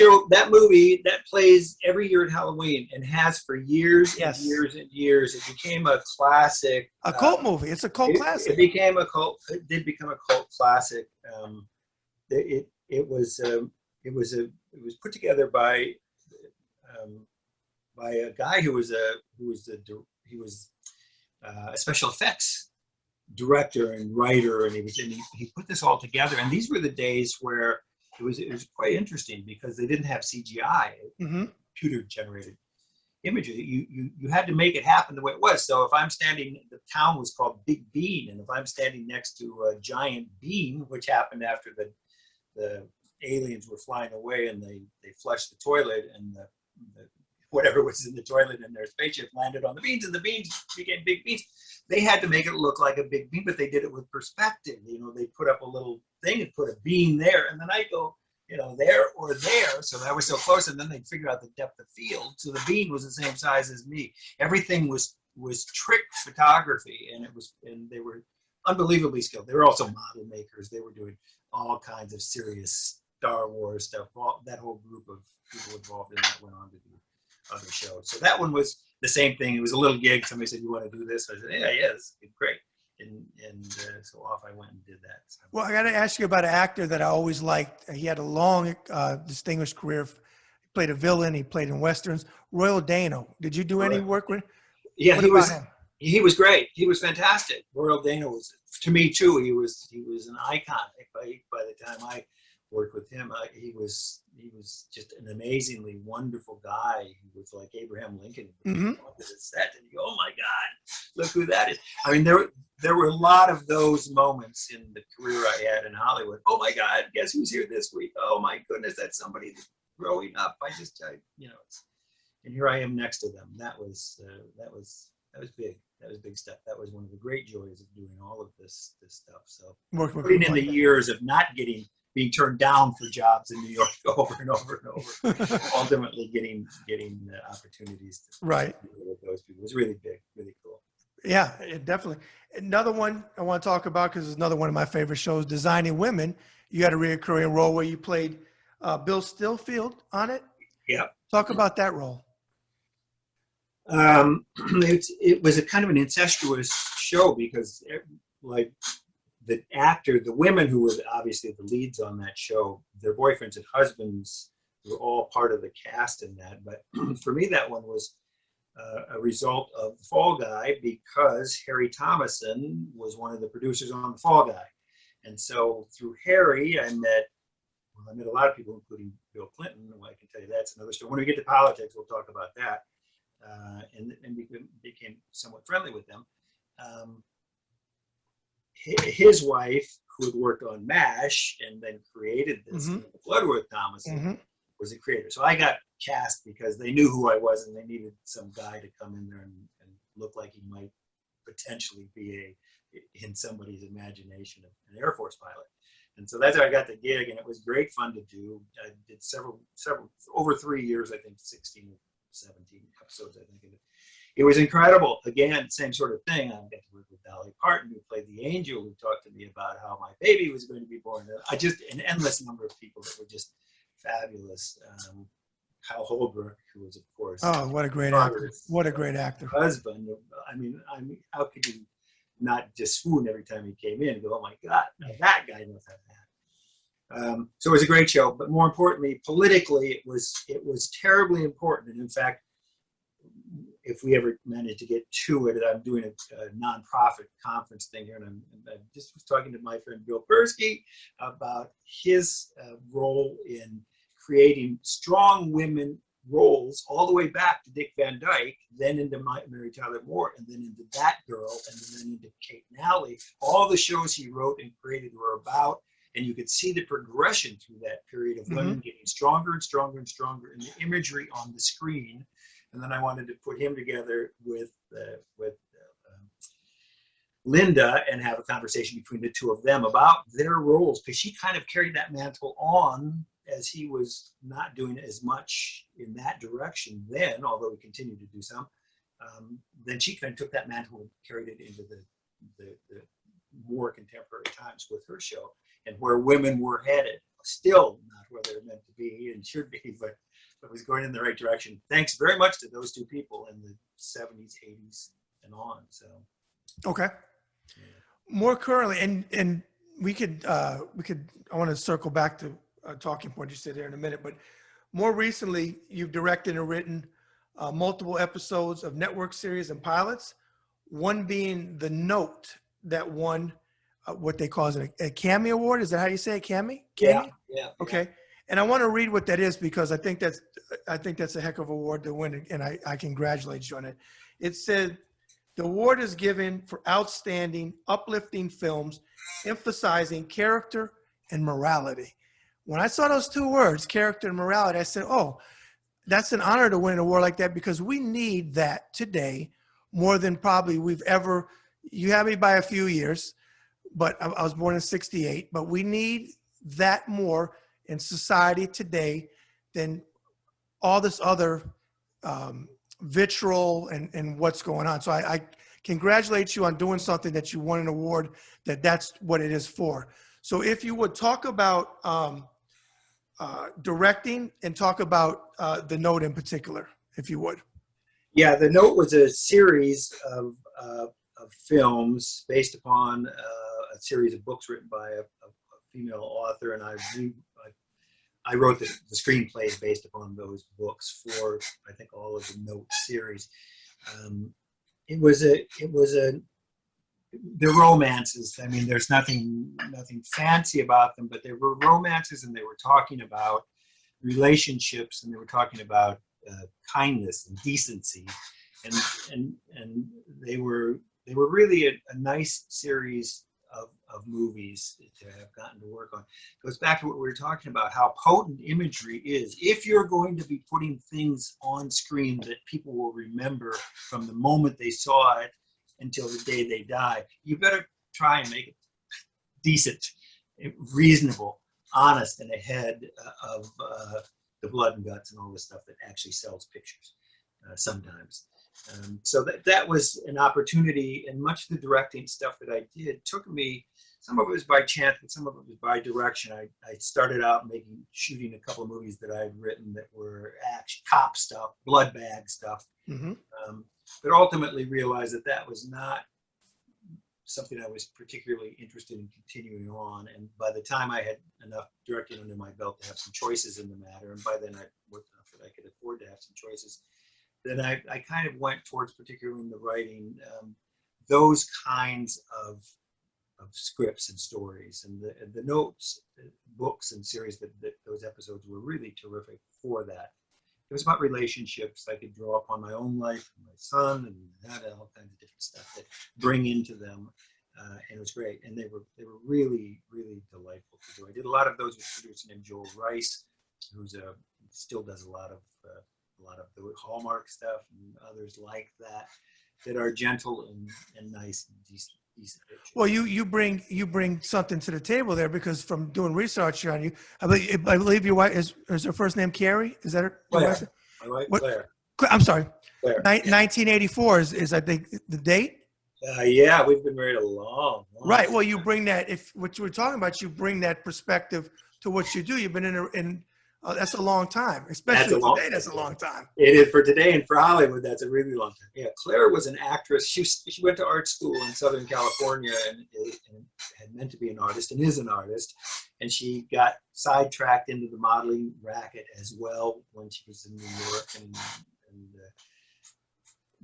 movie, that plays every year at Halloween and has for years
Yes.
and years and years. It became a classic.
A cult movie. It's a cult classic.
It became a cult. It did become a cult classic. It was put together by a guy who was a special effects director and writer, and he put this all together. And these were the days where it was quite interesting because they didn't have CGI, computer generated images. You had to make it happen the way it was. So if I'm standing, the town was called Big Bean, and if I'm standing next to a giant bean, which happened after the aliens were flying away and they flushed the toilet, and the whatever was in the toilet in their spaceship landed on the beans, and the beans became big beans. They had to make it look like a big bean, but they did it with perspective. You know, they put up a little thing and put a bean there, and then I go, there or there. So that was so close, and then they'd figure out the depth of field. So the bean was the same size as me. Everything was trick photography, and they were unbelievably skilled. They were also model makers. They were doing all kinds of serious Star Wars stuff. That whole group of people involved in that went on to do other shows. So that one was the same thing. It was a little gig. Somebody said, "You want to do this?" I said, "Yeah, this is great." And so off I went and did that. So.
Well, I got to ask you about an actor that I always liked. He had a long, distinguished career. He played a villain. He played in westerns. Royal Dano. Did you do any work with him?
Yeah,
what
he
about
was.
him?
He was great. He was fantastic. Royal Dano was, to me too. He was an icon. By the time I worked with him, he was he was just an amazingly wonderful guy. He was like Abraham Lincoln.
Mhm.
On the set, and you go, oh my God, look who that is. I mean, there were a lot of those moments in the career I had in Hollywood. Oh my God, guess who's here this week? Oh my goodness, that's somebody that's growing up. And here I am next to them. That was big. That was big stuff. That was one of the great joys of doing all of this stuff. So
Work with
putting
people
in the
like
years of not being turned down for jobs in New York over and over and over, ultimately getting opportunities to
Right.
with those people was really big, really cool.
Yeah, it definitely. Another one I want to talk about, because it's another one of my favorite shows, Designing Women. You had a recurring role where you played Bill Stillfield on it.
Yeah.
Talk about that role.
It was a kind of an incestuous show because like the women who were obviously the leads on that show, their boyfriends and husbands were all part of the cast in that. But for me, that one was a result of The Fall Guy, because Harry Thomason was one of the producers on The Fall Guy. And so through Harry, I met a lot of people, including Bill Clinton. Well, I can tell you that's another story. When we get to politics, we'll talk about that. And became somewhat friendly with them. His wife, who had worked on MASH and then created this, Bloodworth Thomason, was the creator. So I got cast because they knew who I was and they needed some guy to come in there and look like he might potentially be in somebody's imagination an Air Force pilot. And so that's how I got the gig, and it was great fun to do. I did several over 3 years, I think 16 or 17 episodes, I think. It was incredible. Again, same sort of thing. I got to work with Dolly Parton, who played the angel, who talked to me about how my baby was going to be born. An endless number of people that were just fabulous. Kyle Holbrook, who was, of course,
Oh, what a great actor! What a great actor!
Husband. I mean, how could you not just swoon every time he came in and go, oh my God, now that guy knows how to act. So it was a great show, but more importantly, politically, it was terribly important. And in fact, if we ever managed to get to it, I'm doing a nonprofit conference thing here, and I just was talking to my friend Bill Persky about his role in creating strong women roles all the way back to Dick Van Dyke, then into Mary Tyler Moore, and then into That Girl, and then into Kate Nally. All the shows he wrote and created were about, and you could see the progression through that period of women getting stronger and stronger and stronger in the imagery on the screen. And then I wanted to put him together with Linda and have a conversation between the two of them about their roles, because she kind of carried that mantle on as he was not doing as much in that direction then, although he continued to do some. Then she kind of took that mantle and carried it into the more contemporary times with her show, and where women were headed. Still not where they're meant to be and should be, but it was going in the right direction. Thanks very much to those two people in the 70s, 80s, and on. So,
okay. More currently, and we could. I want to circle back to a talking point you said there in a minute, but more recently, you've directed and written multiple episodes of network series and pilots. One being The Note that won what they call a Cammy Award. Is that how you say it, Cammy? Cammy?
Yeah.
Okay. And I want to read what that is, because I think that's a heck of an award to win, and I congratulate you on it. It said, the award is given for outstanding, uplifting films emphasizing character and morality. When I saw those two words, character and morality, I said, oh, that's an honor to win an award like that, because we need that today more than probably we've ever. You have me by a few years, but I was born in '68, but we need that more in society today than all this other vitriol and what's going on. So I congratulate you on doing something that you won an award that's what it is for. So if you would talk about directing and talk about The Note in particular, if you would.
Yeah, The Note was a series of films based upon a series of books written by a female author, and I wrote the screenplays based upon those books for, I think, all of the Note series. They're romances. I mean, there's nothing fancy about them, but they were romances, and they were talking about relationships, and they were talking about kindness and decency, and they were really a nice series of movies to have gotten to work on. It goes back to what we were talking about, how potent imagery is. If you're going to be putting things on screen that people will remember from the moment they saw it until the day they die, you better try and make it decent, reasonable, honest, and ahead of the blood and guts and all the stuff that actually sells pictures sometimes. So that was an opportunity, and much of the directing stuff that I did took me, some of it was by chance, but some of it was by direction. I started out shooting a couple of movies that I had written that were action, cop stuff, blood bag stuff, but ultimately realized that was not something I was particularly interested in continuing on. And by the time I had enough directing under my belt to have some choices in the matter, and by then I worked enough that I could afford to have some choices, then I kind of went towards, particularly in the writing, those kinds of scripts and stories, and the notes, books and series that those episodes were really terrific for that. It was about relationships. I could draw upon my own life, and my son, and had all kinds of different stuff that bring into them, and it was great. And they were really, really delightful to do. I did a lot of those with a producer named Joel Rice, who's still does a lot of the Hallmark stuff, and others like that are gentle and nice and decent pictures.
Well, you bring something to the table there, because from doing research on you, I believe your wife is her first name Carrie? Is that her?
Claire. My wife, Claire.
I'm sorry.
Claire.
1984 is I think the date.
Yeah, we've been married a long.
Right. Well, you bring that, if what you were talking about, you bring that perspective to what you do. You've been in that's a long time, especially today. That's a long time.
It is for today, and for Hollywood, that's a really long time. Yeah, Claire was an actress. She went to art school in Southern California and had meant to be an artist, and is an artist. And she got sidetracked into the modeling racket as well when she was in New York, and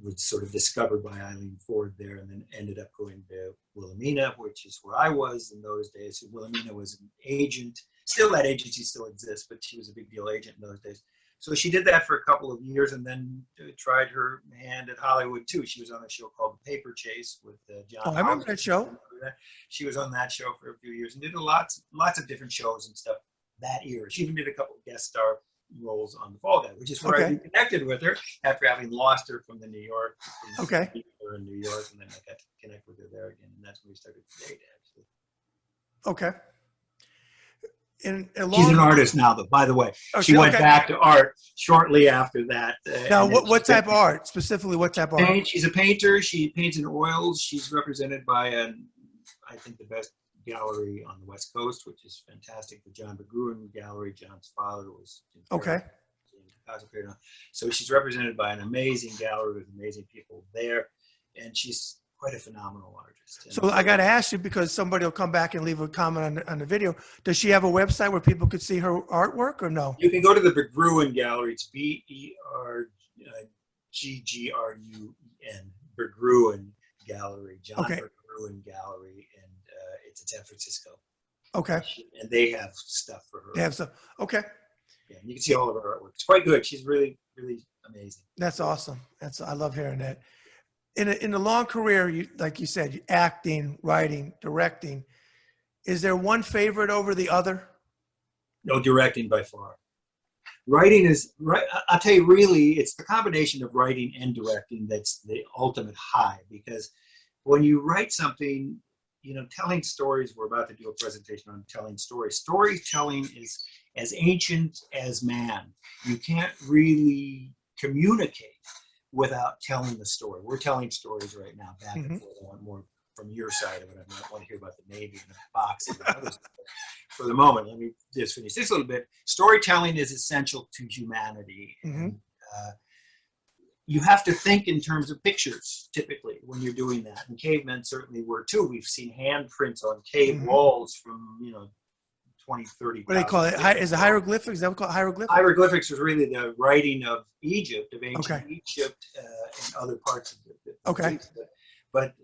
was sort of discovered by Eileen Ford there, and then ended up going to Wilhelmina, which is where I was in those days. So Wilhelmina was an agent. Still, that agency still exists, but she was a big deal agent in those days. So she did that for a couple of years, and then tried her hand at Hollywood too. She was on a show called The Paper Chase with John.
Oh, I remember that show.
She was on that show for a few years and did lots of different shows and stuff that year. She even did a couple of guest star roles on The Fall Guy, which is where I reconnected with her after having lost her from the New York.
Okay.
Her in New York, and then I got to connect with her there again, and that's when we started to date, actually.
Okay.
She's an artist now, though, by the way. She went back to art shortly after that.
Now, what type of art? Specifically, what type of art?
She's a painter. She paints in oils. She's represented by, I think, the best gallery on the West Coast, which is fantastic, the John Berkwitt Gallery. John's father was so she's represented by an amazing gallery with amazing people there, and she's quite a phenomenal artist.
So I got to ask you, because somebody will come back and leave a comment on the video. Does she have a website where people could see her artwork, or no?
You can go to the Berkwitt Gallery. It's Berggruen, Berkwitt Gallery, John Berkwitt Gallery, and it's in San Francisco. Okay. And they have stuff for her.
They have stuff. Okay.
Yeah, you can see all of her artwork. It's quite good. She's really, really amazing.
That's awesome. I love hearing that. In a long career, like you said, acting, writing, directing, is there one favorite over the other?
No, directing by far. Writing is, I'll tell you, really, it's the combination of writing and directing that's the ultimate high, because when you write something, telling stories, we're about to do a presentation on telling stories. Storytelling is as ancient as man. You can't really communicate without telling the story. We're telling stories right now, back and forth. I want more from your side of it. I might want to hear about the Navy and the boxing and other stuff. For the moment, let me just finish this a little bit. Storytelling is essential to humanity. And, you have to think in terms of pictures, typically, when you're doing that. And cavemen certainly were too. We've seen handprints on cave walls from, 20, 30.
What do they call it? Is it hieroglyphics? Is that what called hieroglyphics?
Hieroglyphics was really the writing of Egypt, of ancient Egypt, and other parts of it. But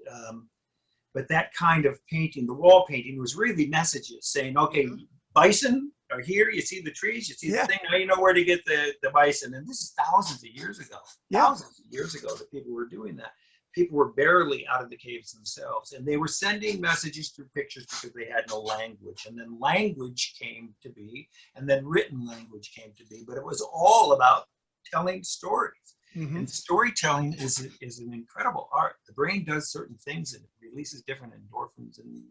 that kind of painting, the wall painting, was really messages saying, okay, bison, are here. You see the trees, you see
Yeah.
the thing. Now you know where to get the bison. And this is thousands of years ago.
Yeah.
Thousands of years ago that people were doing that. People were barely out of the caves themselves, and they were sending messages through pictures because they had no language. And then language came to be, and then written language came to be. But it was all about telling stories.
Mhm.
And storytelling is an incredible art. The brain does certain things, and it releases different endorphins and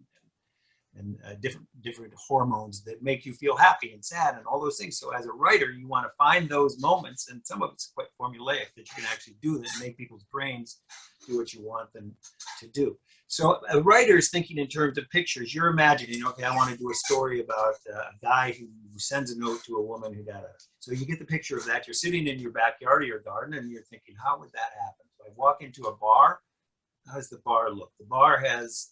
different hormones that make you feel happy and sad and all those things. So as a writer, you want to find those moments, and some of it's quite formulaic that you can actually do that and make people's brains do what you want them to do. So a writer is thinking in terms of pictures. You're imagining, okay, I want to do a story about a guy who sends a note to a woman who got a. So you get the picture of that. You're sitting in your backyard or your garden, and you're thinking, how would that happen? So I walk into a bar. How does the bar look? The bar has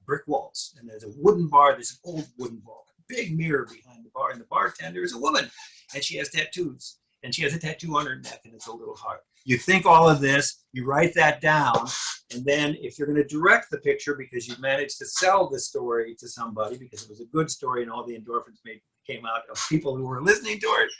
brick walls, and there's a wooden bar. There's an old wooden bar, big mirror behind the bar, and the bartender is a woman, and she has tattoos, and she has a tattoo on her neck, and it's a little heart. You think all of this, you write that down, and then if you're going to direct the picture because you've managed to sell the story to somebody because it was a good story and all the endorphins came out of people who were listening to it,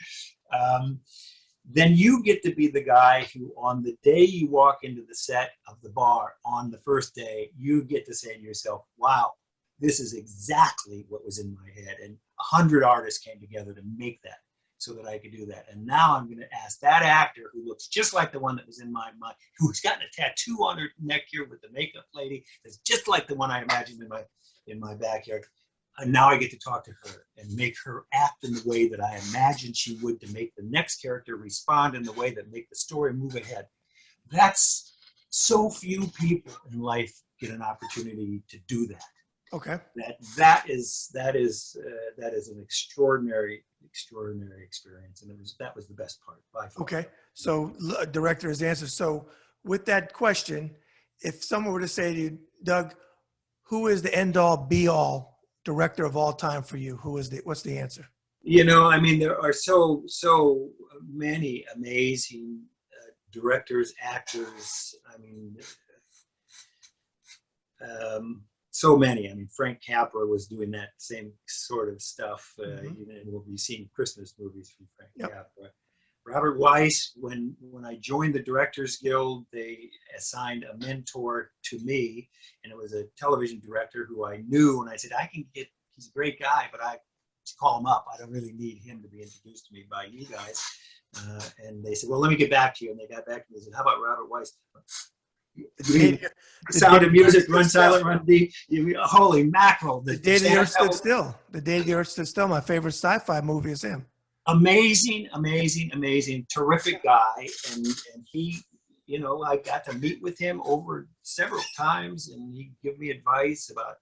then you get to be the guy who, on the day you walk into the set of the bar, on the first day, you get to say to yourself, wow, this is exactly what was in my head. And 100 artists came together to make that so that I could do that. And now I'm going to ask that actor who looks just like the one that was in my mind, who's gotten a tattoo on her neck here with the makeup lady, that's just like the one I imagined in my backyard. And now I get to talk to her and make her act in the way that I imagined she would, to make the next character respond in the way that make the story move ahead. That's so few people in life get an opportunity to do that.
Okay.
That is an extraordinary experience, and that was the best part by far.
Okay. So director has answered. So with that question, if someone were to say to you, Doug, who is the end all be all director of all time for you? What's the answer?
You know, I mean, there are so many amazing directors, actors. I mean, so many. I mean, Frank Capra was doing that same sort of stuff. And we'll be seeing Christmas movies from Frank Capra. Robert Weiss, when I joined the Directors Guild, they assigned a mentor to me, and it was a television director who I knew, and I said, he's a great guy, but I call him up. I don't really need him to be introduced to me by you guys. And they said, well, let me get back to you. And they got back to me and said, how about Robert Weiss? The Sound of Music, Run Silent, Run Deep. Holy mackerel.
The Day the Earth Stood Still. The Day the Earth Stood Still. My favorite sci-fi movie is him.
Amazing, terrific guy. And he, I got to meet with him over several times, and he gave me advice about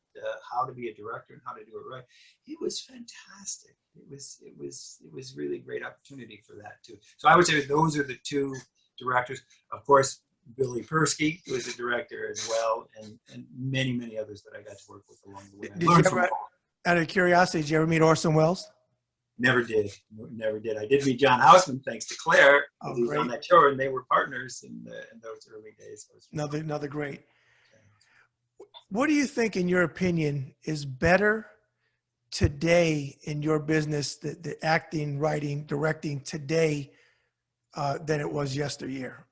how to be a director and how to do it right. It was fantastic. It was really a great opportunity for that too. So I would say those are the two directors. Of course, Billy Persky, who is a director as well, and many others that I got to work with along the way.
Did you ever, out of curiosity, did you ever meet Orson Welles?
Never did. I did meet John Houseman, thanks to Claire. He was on that show, and they were partners in those early days.
Another great. What do you think, in your opinion, is better today in your business, the acting, writing, directing today than it was yesteryear?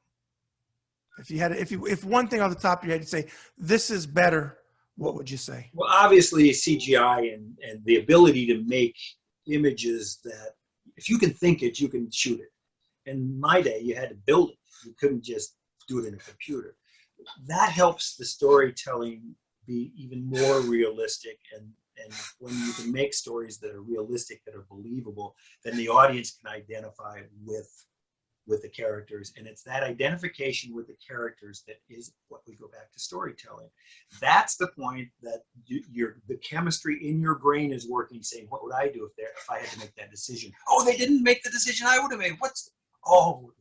If one thing off the top of your head, you'd say, this is better, what would you say?
Well, obviously CGI and the ability to make images that, if you can think it, you can shoot it. In my day, you had to build it. You couldn't just do it in a computer. That helps the storytelling be even more realistic, and when you can make stories that are realistic, that are believable, then the audience can identify with the characters. And it's that identification with the characters that is what we go back to storytelling. That's the point that the chemistry in your brain is working, saying, what would I do if I had to make that decision? Oh, they didn't make the decision I would have made. It was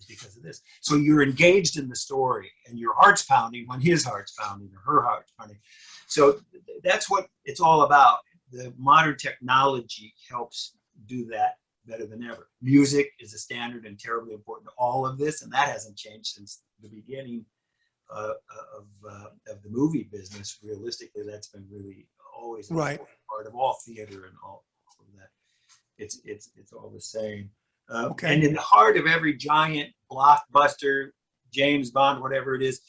because of this. So you're engaged in the story, and your heart's pounding when his heart's pounding or her heart's pounding. So that's what it's all about. The modern technology helps do that better than ever. Music is a standard and terribly important to all of this, and that hasn't changed since the beginning of the movie business. Realistically, that's been really always a part of all theater and all of that. It's all the same.
Okay.
And in the heart of every giant blockbuster, James Bond, whatever it is,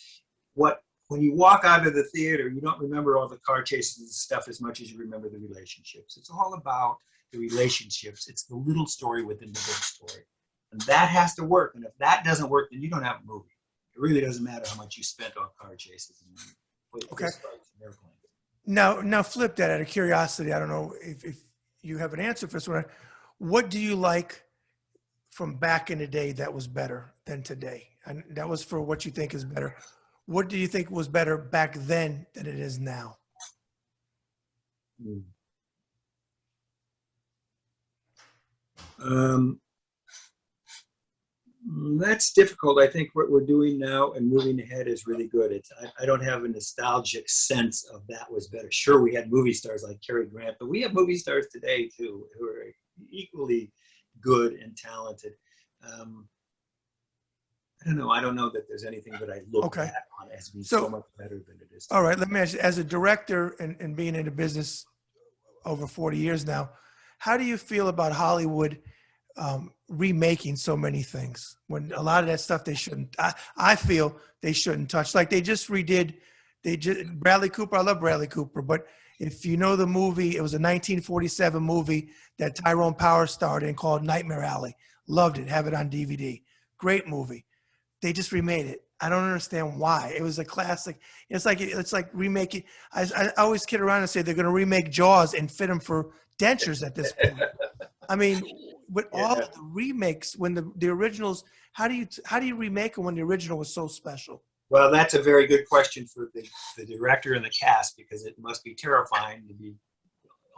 when you walk out of the theater, you don't remember all the car chases and stuff as much as you remember the relationships. It's all about the relationships. It's the little story within the big story. And that has to work. And if that doesn't work, then you don't have a movie. It really doesn't matter how much you spent on car chases and
Okay.
airplanes.
Now flip that out of curiosity. I don't know if you have an answer for this one. What do you like from back in the day that was better than today? And that was for what you think is better. What do you think was better back then than it is now?
That's difficult. I think what we're doing now and moving ahead is really good. I don't have a nostalgic sense of that was better. Sure, we had movie stars like Cary Grant, but we have movie stars today too who are equally good and talented. I don't know. I don't know that there's anything that I look back on as being so much better than it is today.
All right, let me ask you, as a director and being in the business over 40 years now, how do you feel about Hollywood remaking so many things when a lot of that stuff they shouldn't? I feel they shouldn't touch. Like they just redid, Bradley Cooper. I love Bradley Cooper, but if you know the movie, it was a 1947 movie that Tyrone Power starred in called Nightmare Alley. Loved it. Have it on DVD. Great movie. They just remade it. I don't understand why. It was a classic. It's like remaking. I always kid around and say they're going to remake Jaws and fit them for dentures at this point. I mean, with all of the remakes, when the originals, how do you remake them when the original was so special?
Well, that's a very good question for the director and the cast, because it must be terrifying to be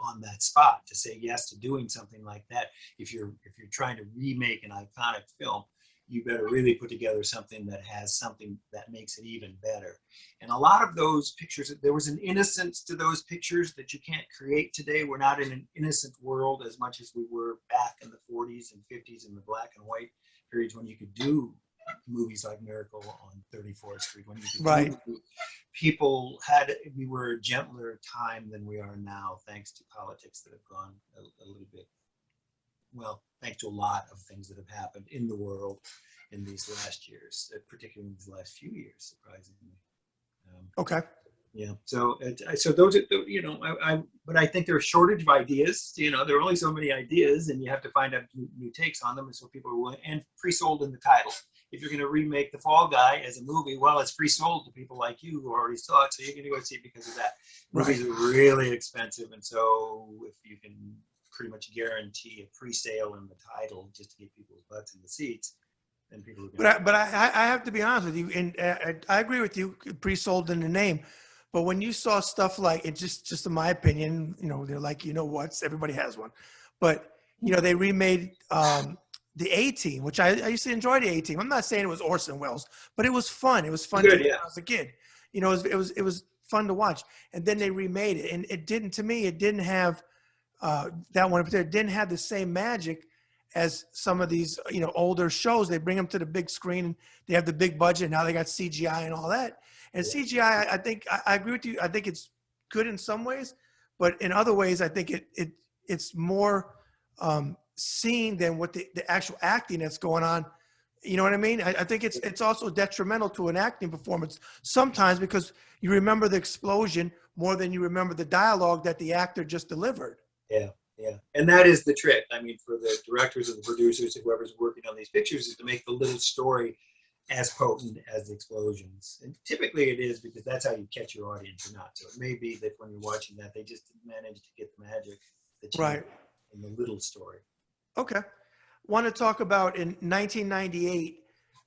on that spot to say yes to doing something like that. If you're trying to remake an iconic film, you better really put together something that has something that makes it even better. And a lot of those pictures, there was an innocence to those pictures that you can't create today. We're not in an innocent world as much as we were back in the 40s and 50s in the black and white periods when you could do movies like Miracle on 34th Street. When you could we were a gentler time than we are now, thanks to politics that have gone a little bit, well, thanks to a lot of things that have happened in the world in these last years, particularly in these last few years, surprisingly.
Okay.
Yeah. So those are, but I think there's a shortage of ideas. There are only so many ideas, and you have to find out new takes on them. And so people are willing, and pre-sold in the title. If you're going to remake The Fall Guy as a movie, well, it's pre-sold to people like you who already saw it, so you're going to go see it because of that. Movies are really expensive, and so if you can pretty much guarantee a pre-sale in the title just to get people's butts in the seats, then people are going to.
But I have to be honest with you, and I agree with you, pre-sold in the name. But when you saw stuff like it, just in my opinion, they're like, everybody has one, but they remade the A-Team, which I used to enjoy the A-Team. I'm not saying it was Orson Welles, but it was fun. It was fun when I was a kid. It was fun to watch. And then they remade it, and it didn't have that one. It didn't have the same magic as some of these older shows. They bring them to the big screen, and they have the big budget. Now they got CGI and all that. And CGI, I think I agree with you. I think it's good in some ways, but in other ways, I think it's more seen than what the actual acting that's going on. You know what I mean? I think it's also detrimental to an acting performance sometimes, because you remember the explosion more than you remember the dialogue that the actor just delivered.
Yeah. And that is the trick. I mean, for the directors and the producers, whoever's working on these pictures, is to make the little story as potent as the explosions. And typically it is, because that's how you catch your audience or not. So it may be that when you're watching that, they just didn't manage to get the magic that you get in the little story.
Okay. Want to talk about, in 1998,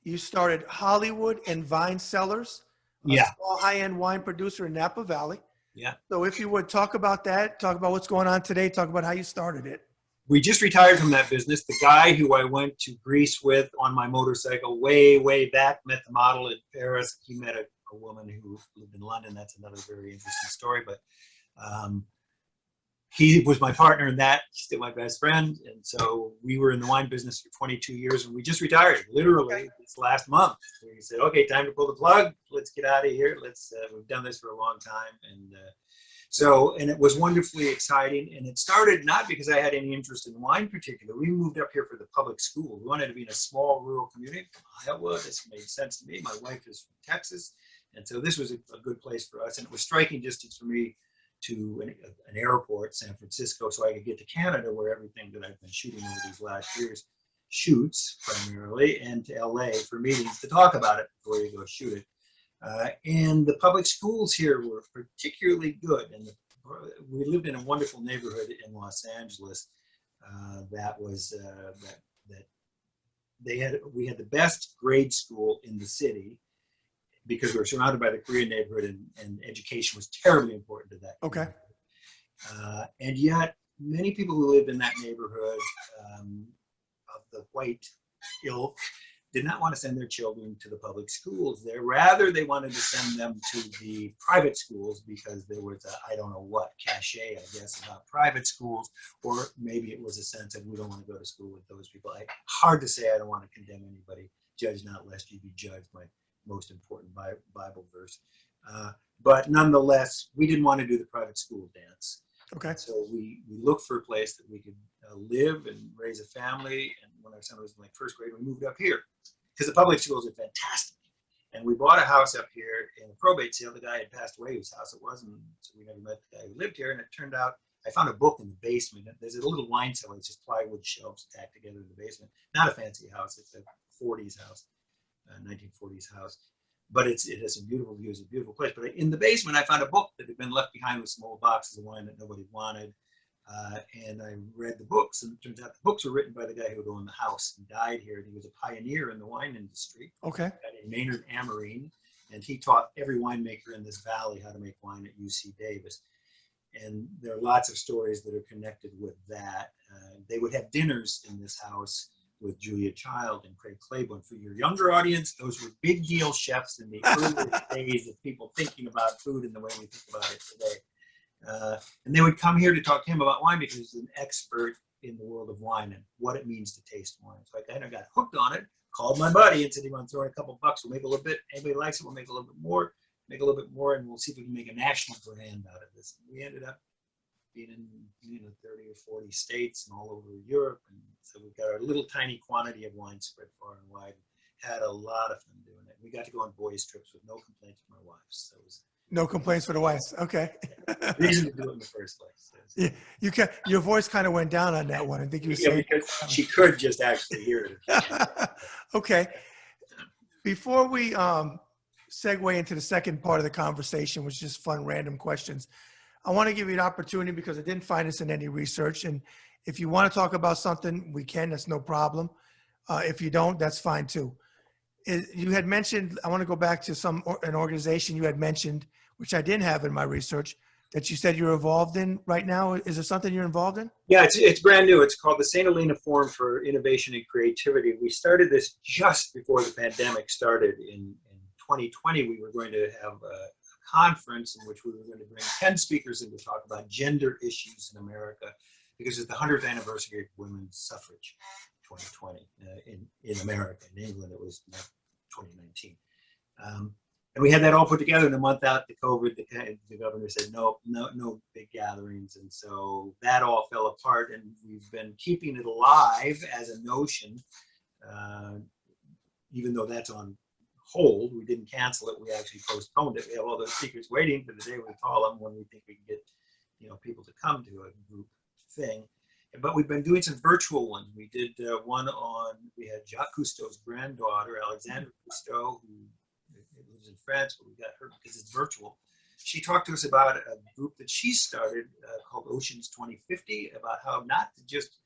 you started Hollywood and Vine Cellars, a small high-end wine producer in Napa Valley.
Yeah.
So if you would talk about that, talk about what's going on today, talk about how you started it.
We just retired from that business. The guy who I went to Greece with on my motorcycle way, way back, met the model in Paris. He met a woman who lived in London. That's another very interesting story. But he was my partner in that. He's still my best friend. And so we were in the wine business for 22 years, and we just retired, literally, this last month. We said, okay, time to pull the plug. Let's get out of here. We've done this for a long time. And So, and it was wonderfully exciting. And it started not because I had any interest in wine in particular. We moved up here for the public school. We wanted to be in a small rural community from Iowa. This made sense to me. My wife is from Texas. And so this was a good place for us. And it was striking distance for me to an airport, San Francisco, so I could get to Canada, where everything that I've been shooting over these last years shoots primarily, and to LA for meetings to talk about it before you go shoot it. And the public schools here were particularly good. And we lived in a wonderful neighborhood in Los Angeles we had the best grade school in the city, because we were surrounded by the Korean neighborhood, and education was terribly important to that.
Okay.
And yet, many people who lived in that neighborhood of the white ilk did not want to send their children to the public schools there. Rather, they wanted to send them to the private schools, because there was a, I don't know what, cachet, I guess, about private schools, or maybe it was a sense of, we don't want to go to school with those people. Hard to say. I don't want to condemn anybody. Judge not lest you be judged. My most important Bible verse. But nonetheless, we didn't want to do the private school dance.
Okay.
So we looked for a place that we could live and raise a family. And when our son was in like first grade, we moved up here, because the public schools are fantastic. And we bought a house up here in a probate sale. The guy had passed away whose house it was, and so we never met the guy who lived here. And it turned out I found a book in the basement. There's a little wine cellar. It's just plywood shelves stacked together in the basement. Not a fancy house. It's a 40s house, 1940s house. But it has some beautiful views, a beautiful place. But in the basement, I found a book that had been left behind with some old boxes of wine that nobody wanted. And I read the books, and it turns out the books were written by the guy who owned the house and died here. And he was a pioneer in the wine industry.
Okay.
A guy named Maynard Amarine. And he taught every winemaker in this valley how to make wine at UC Davis. And there are lots of stories that are connected with that. They would have dinners in this house with Julia Child and Craig Claiborne. For your younger audience, those were big deal chefs in the earliest days of people thinking about food in the way we think about it today. And they would come here to talk to him about wine, because he's an expert in the world of wine and what it means to taste wine. So I kind of got hooked on it, called my buddy and said, "You want to throw in a couple bucks? We'll make a little bit. Anybody likes it, we'll make a little bit more, and we'll see if we can make a national brand out of this." And we ended up being in 30 or 40 states and all over Europe. And so we've got our little tiny quantity of wine spread far and wide. Had a lot of fun doing it. We got to go on boys' trips with no complaints from my wife. So it was
No complaints for the wives. Okay.
reason to do it in the first place.
Yeah, your voice kind of went down on that one. I think you were
Yeah,
saying.
because she could just actually hear it.
Okay. Before we segue into the second part of the conversation, which is fun, random questions, I want to give you an opportunity, because I didn't find this in any research. And if you want to talk about something, we can. That's no problem. If you don't, that's fine too. You had mentioned, I want to go back to an organization you had mentioned, which I didn't have in my research, that you said you're involved in right now. Is there something you're involved in?
Yeah, it's brand new. It's called the Santolina Forum for Innovation and Creativity. We started this just before the pandemic started. In 2020, we were going to have a conference in which we were going to bring 10 speakers in to talk about gender issues in America, because it's the 100th anniversary of women's suffrage, 2020, in America. In England, it was 2019. And we had that all put together. In a month out to COVID, the governor said, no big gatherings. And so that all fell apart, and we've been keeping it alive as a notion, even though that's on hold. We didn't cancel it. We actually postponed it. We have all those speakers waiting for the day we call them, when we think we can get people to come to a group thing. But we've been doing some virtual ones. We did one we had Jacques Cousteau's granddaughter, Alexandra Cousteau, who lives in France, but we got her because it's virtual. She talked to us about a group that she started called Oceans 2050, about how not to just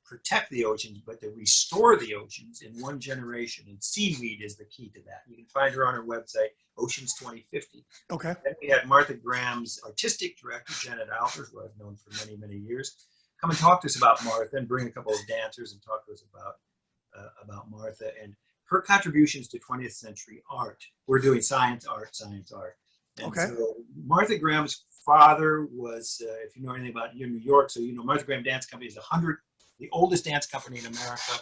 protect the oceans, but to restore the oceans in one generation. And seaweed is the key to that. You can find her on her website, Oceans 2050.
Okay.
Then we had Martha Graham's artistic director, Janet Alpers, who I've known for many, many years, come and talk to us about Martha, and bring a couple of dancers and talk to us about Martha and her contributions to 20th century art. We're doing science, art. And
okay.
So Martha Graham's father was, if you know anything about New York, so Martha Graham Dance Company is the oldest dance company in America.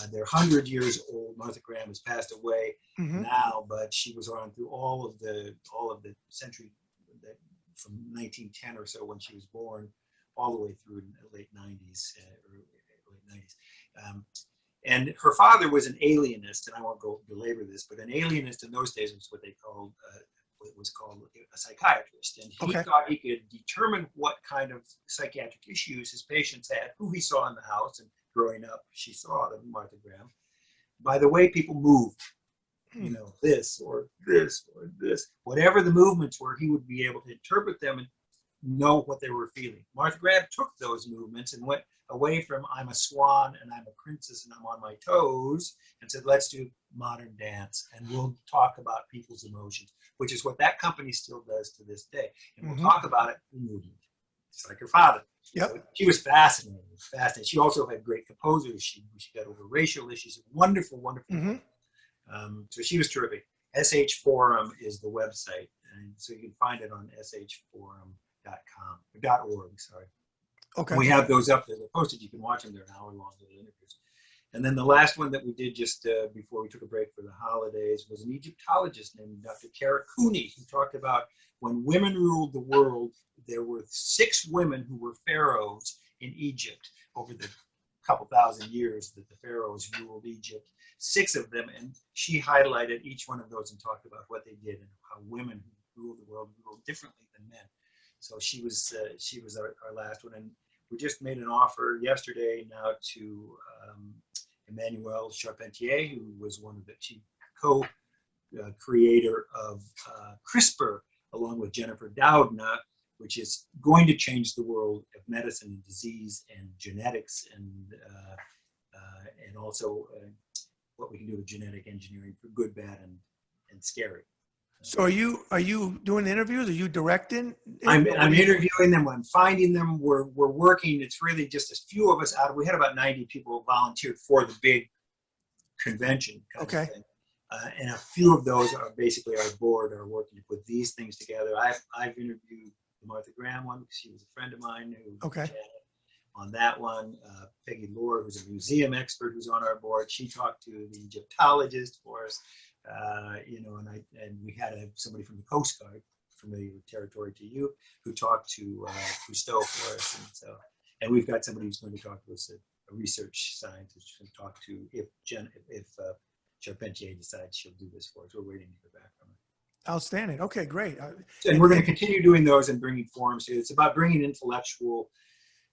They're 100 years old. Martha Graham has passed away now, but she was on through all of the century, the from 1910 or so when she was born, all the way through the late 90s, or late 90s. And her father was an alienist, and I won't go belabor this, but an alienist in those days was what they called, what was called a psychiatrist. And he thought he could determine what kind of psychiatric issues his patients had, who he saw in the house. And growing up, she saw them, Martha Graham, by the way people moved. You know, this or this or this, whatever the movements were, he would be able to interpret them and know what they were feeling. Martha Graham took those movements and went away from I'm a swan and I'm a princess and I'm on my toes and said, let's do modern dance and we'll talk about people's emotions, which is what that company still does to this day. And we'll talk about it in movement. It's like her father.
Yep.
So she was fascinating. She also had great composers. She got over racial issues. Wonderful, wonderful. So she was terrific. SH Forum is the website, and so you can find it on shforum.com.org. Sorry.
Okay.
And we have those up there. They're posted. You can watch them. They're an hour-long little interviews. And then the last one that we did just before we took a break for the holidays was an Egyptologist named Dr. Kara Cooney, who talked about when women ruled the world, there were 6 women who were pharaohs in Egypt over the couple thousand years that the pharaohs ruled Egypt. 6 of them, and she highlighted each one of those and talked about what they did and how women who ruled the world ruled differently than men. So she was our last one, and we just made an offer yesterday now to Emmanuelle Charpentier, who was one of the co-creator of CRISPR, along with Jennifer Doudna, which is going to change the world of medicine and disease and genetics and also what we can do with genetic engineering for good, bad, and scary.
So are you doing interviews? Are you directing?
I'm interviewing them. I'm finding them. We're working. It's really just a few of us out. We had about 90 people volunteered for the big convention.
Okay.
Of thing. And a few of those are basically our board are working to put these things together. I've interviewed the Martha Graham one because she was a friend of mine who chatted on that one. Peggy Lohr, who's a museum expert who's on our board, she talked to the Egyptologist for us. And we had somebody from the Coast Guard, familiar with Territory to You, who talked to Cousteau for us, and we've got somebody who's going to talk to us, a research scientist, who's going to talk to if Charpentier decides she'll do this for us. We're waiting to hear back from her.
Outstanding. Okay, great.
And we're going to continue doing those and bringing forums. It's about bringing intellectual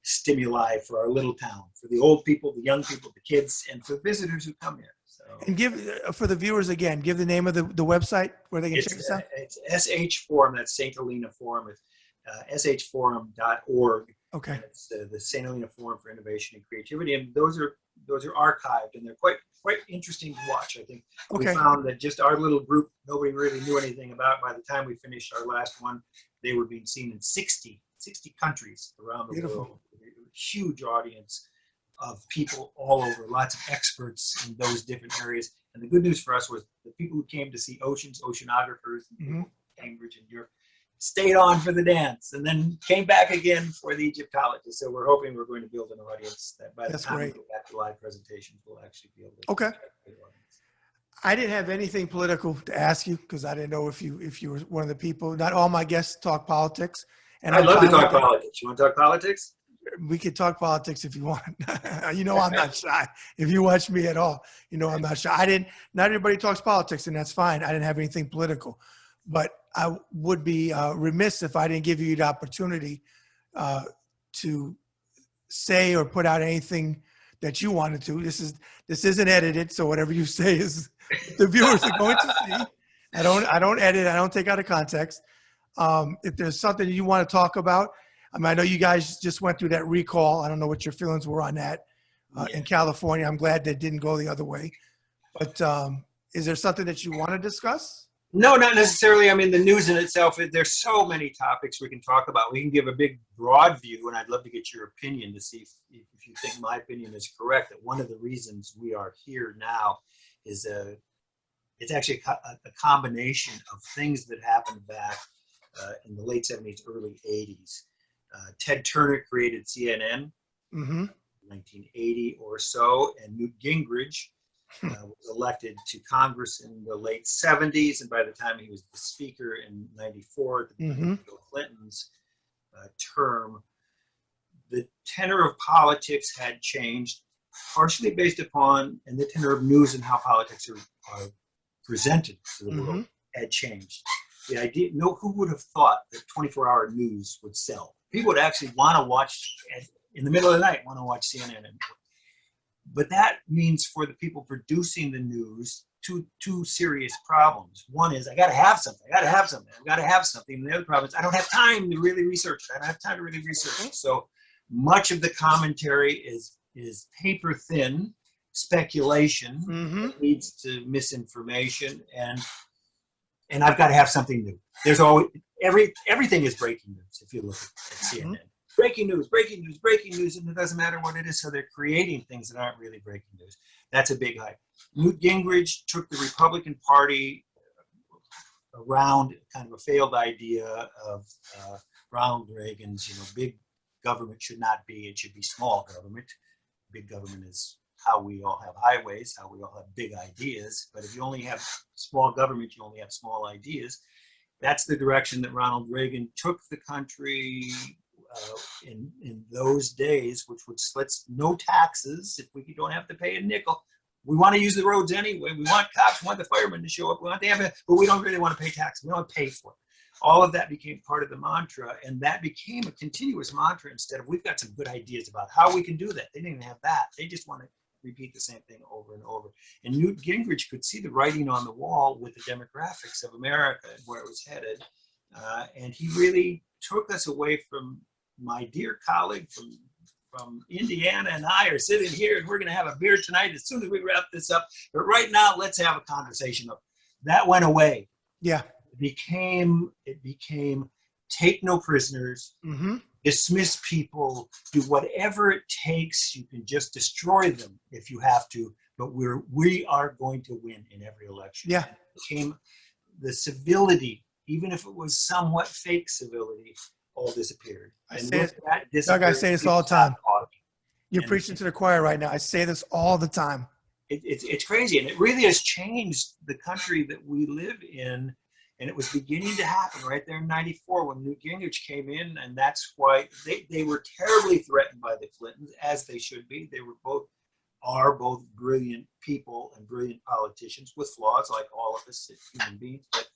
stimuli for our little town, for the old people, the young people, the kids, and for the visitors who come here.
And give, for the viewers again, give the name of the website where they can check this out.
It's SH Forum, that's Santolina Forum. It's shforum.org.
Okay.
It's the Santolina Forum for Innovation and Creativity, and those are archived, and they're quite interesting to watch. I think we found that just our little group, nobody really knew anything about. By the time we finished our last one, they were being seen in 60 countries around the world. A huge audience of people all over, lots of experts in those different areas. And the good news for us was the people who came to see oceanographers in Cambridge and Europe stayed on for the dance and then came back again for the Egyptologists. So we're hoping we're going to build an audience that by the time we go back to live presentations, we'll actually be able to.
Okay. I didn't have anything political to ask you because I didn't know if you were one of the people. Not all my guests talk politics. And
I'd love to talk politics. You want to talk politics?
We could talk politics if you want. I'm not shy. If you watch me at all, I'm not shy. Not everybody talks politics, and that's fine. I didn't have anything political, but I would be remiss if I didn't give you the opportunity to say or put out anything that you wanted to. This isn't edited, so whatever you say is the viewers are going to see. I don't edit. I don't take out of context. If there's something you want to talk about, I know you guys just went through that recall. I don't know what your feelings were on that in California. I'm glad that didn't go the other way. But is there something that you want to discuss?
No, not necessarily. I mean, the news in itself, there's so many topics we can talk about. We can give a big, broad view, and I'd love to get your opinion to see if you think my opinion is correct, that one of the reasons we are here now is it's actually a combination of things that happened back in the late 70s, early 80s. Ted Turner created CNN in 1980 or so, and Newt Gingrich was elected to Congress in the late 70s, and by the time he was the speaker in 94, at the beginning of Bill Clinton's term, the tenor of politics had changed, partially based upon, and the tenor of news and how politics are presented to the world had changed. The idea, who would have thought that 24-hour news would sell? People would actually want to watch, in the middle of the night, want to watch CNN. But that means for the people producing the news, two serious problems. One is, I got to have something. I've got to have something. And the other problem is, I don't have time to really research it. I don't have time to really research it. So much of the commentary is paper thin speculation that leads to misinformation, and I've got to have something new. There's always everything is breaking news if you look at CNN. Breaking news, and it doesn't matter what it is. So they're creating things that aren't really breaking news. That's a big hype. Newt Gingrich took the Republican Party around kind of a failed idea of Ronald Reagan's, big government should not be, it should be small government. Big government is how we all have highways, how we all have big ideas. But if you only have small government, you only have small ideas. That's the direction that Ronald Reagan took the country in those days, which would no taxes if we don't have to pay a nickel. We want to use the roads anyway. We want cops, we want the firemen to show up, we want the ambulance, but we don't really want to pay taxes. We don't pay for it. All of that became part of the mantra, and that became a continuous mantra instead of, we've got some good ideas about how we can do that. They didn't even have that. They just want to repeat the same thing over and over. And Newt Gingrich could see the writing on the wall with the demographics of America and where it was headed. And he really took us away from my dear colleague from Indiana, and I are sitting here and we're going to have a beer tonight as soon as we wrap this up. But right now, let's have a conversation. That went away.
Yeah.
It became take no prisoners, dismiss people, do whatever it takes. You can just destroy them if you have to, but we are going to win in every election.
Yeah.
It became the civility, even if it was somewhat fake civility, all disappeared.
Doug, I say this all the time. You're preaching to the choir right now. I say this all the time.
It's crazy, and it really has changed the country that we live in. And it was beginning to happen right there in 94 when Newt Gingrich came in, and that's why they were terribly threatened by the Clintons, as they should be. They are both brilliant people and brilliant politicians with flaws, like all of us human beings. But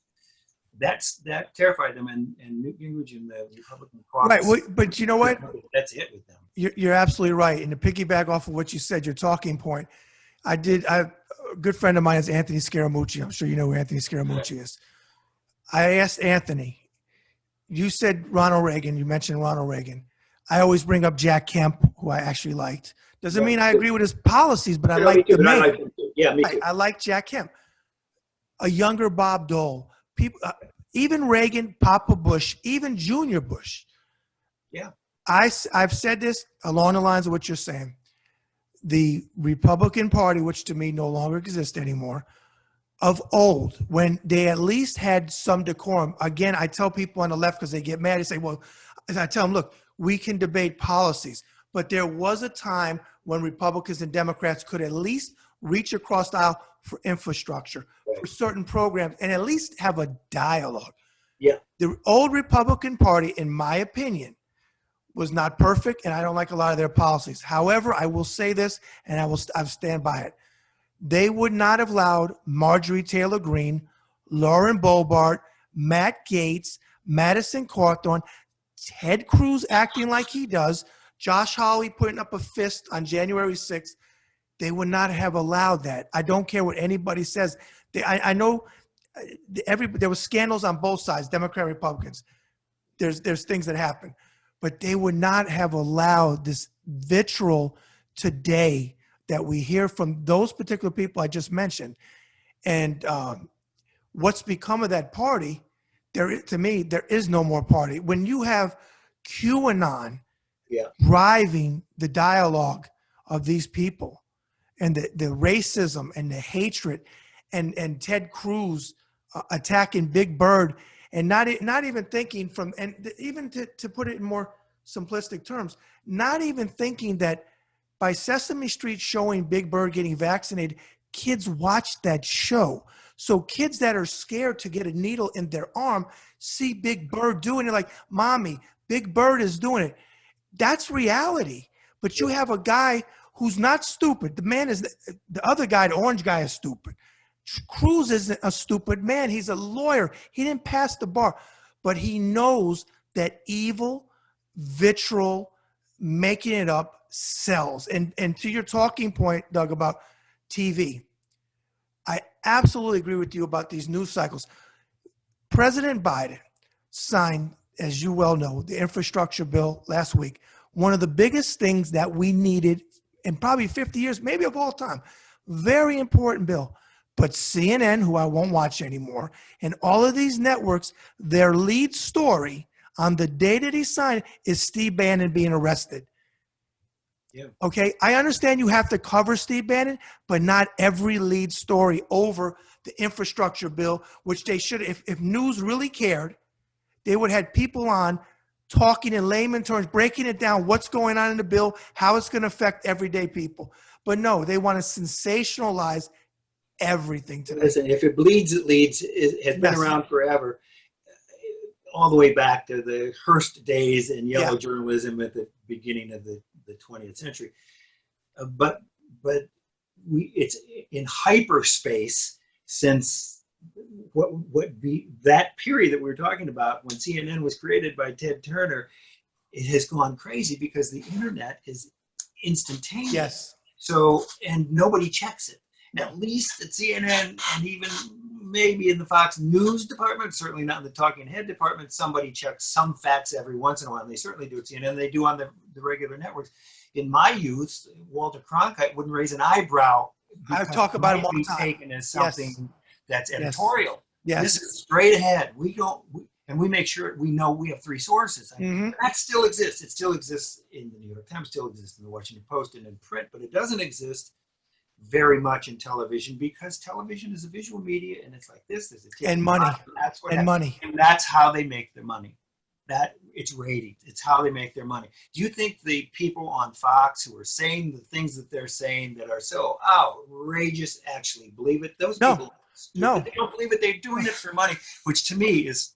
that terrified them, and Newt Gingrich and the Republican caucus.
Right, well, but you know what?
That's it with them.
You're absolutely right. And to piggyback off of what you said, your talking point, a good friend of mine is Anthony Scaramucci. I'm sure you know who Anthony Scaramucci is. I asked Anthony, you said Ronald Reagan, you mentioned Ronald Reagan. I always bring up Jack Kemp, who I actually liked. Doesn't mean I agree with his policies, but I like the man.
Yeah, me too.
I like Jack Kemp. A younger Bob Dole. People, even Reagan, Papa Bush, even Junior Bush.
Yeah.
I've said this along the lines of what you're saying. The Republican Party, which to me no longer exists anymore, of old, when they at least had some decorum. Again, I tell people on the left, because they get mad, they say, well, I tell them, look, we can debate policies, but there was a time when Republicans and Democrats could at least reach across the aisle for infrastructure, for certain programs, and at least have a dialogue.
Yeah.
The old Republican Party, in my opinion, was not perfect, and I don't like a lot of their policies. However, I will say this, and I stand by it. They would not have allowed Marjorie Taylor Greene, Lauren Boebert, Matt Gaetz, Madison Cawthorn, Ted Cruz acting like he does, Josh Hawley putting up a fist on January 6th. They would not have allowed that. I don't care what anybody says. I know there were scandals on both sides, Democrat, Republicans. There's things that happen. But they would not have allowed this vitriol today that we hear from those particular people I just mentioned. And what's become of that party, to me, there is no more party. When you have QAnon driving the dialogue of these people, and the racism and the hatred, and Ted Cruz attacking Big Bird, and not even thinking even to put it in more simplistic terms, not even thinking that by Sesame Street showing Big Bird getting vaccinated, kids watch that show. So kids that are scared to get a needle in their arm see Big Bird doing it, like, Mommy, Big Bird is doing it. That's reality. But you have a guy who's not stupid. The man is, the other guy, the orange guy, is stupid. Cruz isn't a stupid man. He's a lawyer. He didn't pass the bar, but he knows that evil, vitriol, making it up sells. And to your talking point, Doug, about TV, I absolutely agree with you about these news cycles. President Biden signed, as you well know, the infrastructure bill last week. One of the biggest things that we needed in probably 50 years, maybe of all time. Very important bill. But CNN, who I won't watch anymore, and all of these networks, their lead story on the day that he signed is Steve Bannon being arrested.
Yeah.
Okay, I understand you have to cover Steve Bannon, but not every lead story over the infrastructure bill, which they should, if news really cared, they would have had people on talking in layman terms, breaking it down, what's going on in the bill, how it's going to affect everyday people. But no, they want to sensationalize everything today.
Listen, if it bleeds, it leads. It has been around forever, all the way back to the Hearst days and yellow journalism at the beginning of the 20th century. But it's in hyperspace since that period that we were talking about when CNN was created by Ted Turner. It has gone crazy because the internet is instantaneous.
Yes.
So, and nobody checks it. At least at CNN and even maybe in the Fox News department, certainly not in the talking head department, somebody checks some facts every once in a while. And they certainly do at CNN. They do on the regular networks. In my youth, Walter Cronkite wouldn't raise an eyebrow.
I talk about him all the time.
Taken as something that's editorial.
Yes.
This is straight ahead. And we make sure we know we have three sources. And that still exists. It still exists in the New York Times, still exists in the Washington Post and in print, but it doesn't exist very much in television because television is a visual media and it's like this. There's a
and money.
That's what
and money.
And that's how they make their money. That it's ratings. It's how they make their money. Do you think the people on Fox who are saying the things that they're saying that are so outrageous actually believe it? Those people,
no,
they don't believe it. They're doing it for money, which to me is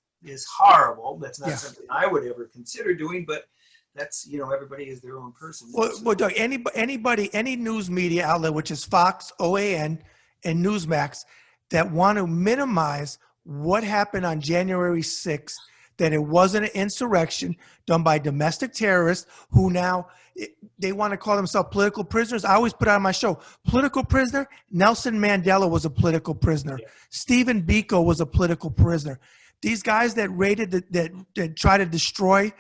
horrible. That's not something I would ever consider doing, but that's, everybody is their own person.
Well, Doug, anybody, any news media outlet, which is Fox, OAN, and Newsmax, that want to minimize what happened on January 6th, that it wasn't an insurrection done by domestic terrorists who now, they want to call themselves political prisoners. I always put out on my show, political prisoner, Nelson Mandela was a political prisoner. Yeah. Stephen Biko was a political prisoner. These guys that raided, that try to destroy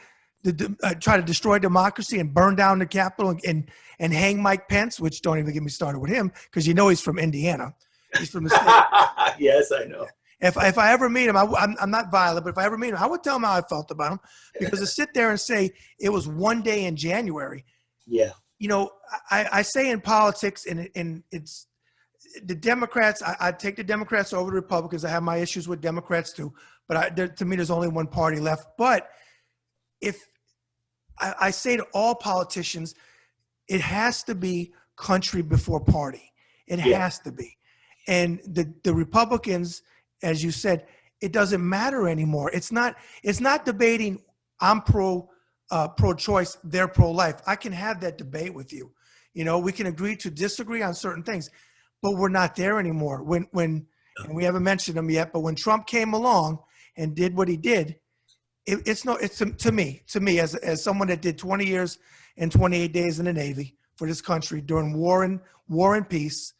democracy and burn down the Capitol and hang Mike Pence, which don't even get me started with him because he's from Indiana. He's from the state.
Yes, I know.
If I ever meet him, I'm not violent, but if I ever meet him, I would tell him how I felt about him because to sit there and say it was one day in January.
Yeah.
I say in politics and it's the Democrats, I take the Democrats over the Republicans. I have my issues with Democrats too, but to me, there's only one party left. But if I say to all politicians, it has to be country before party. It has to be. And the Republicans, as you said, it doesn't matter anymore. It's not debating I'm pro-choice, they're pro-life. I can have that debate with you. We can agree to disagree on certain things, but we're not there anymore. When and we haven't mentioned him yet, but when Trump came along and did what he did, it's to me as someone that did 20 years and 28 days in the Navy for this country during war and peace.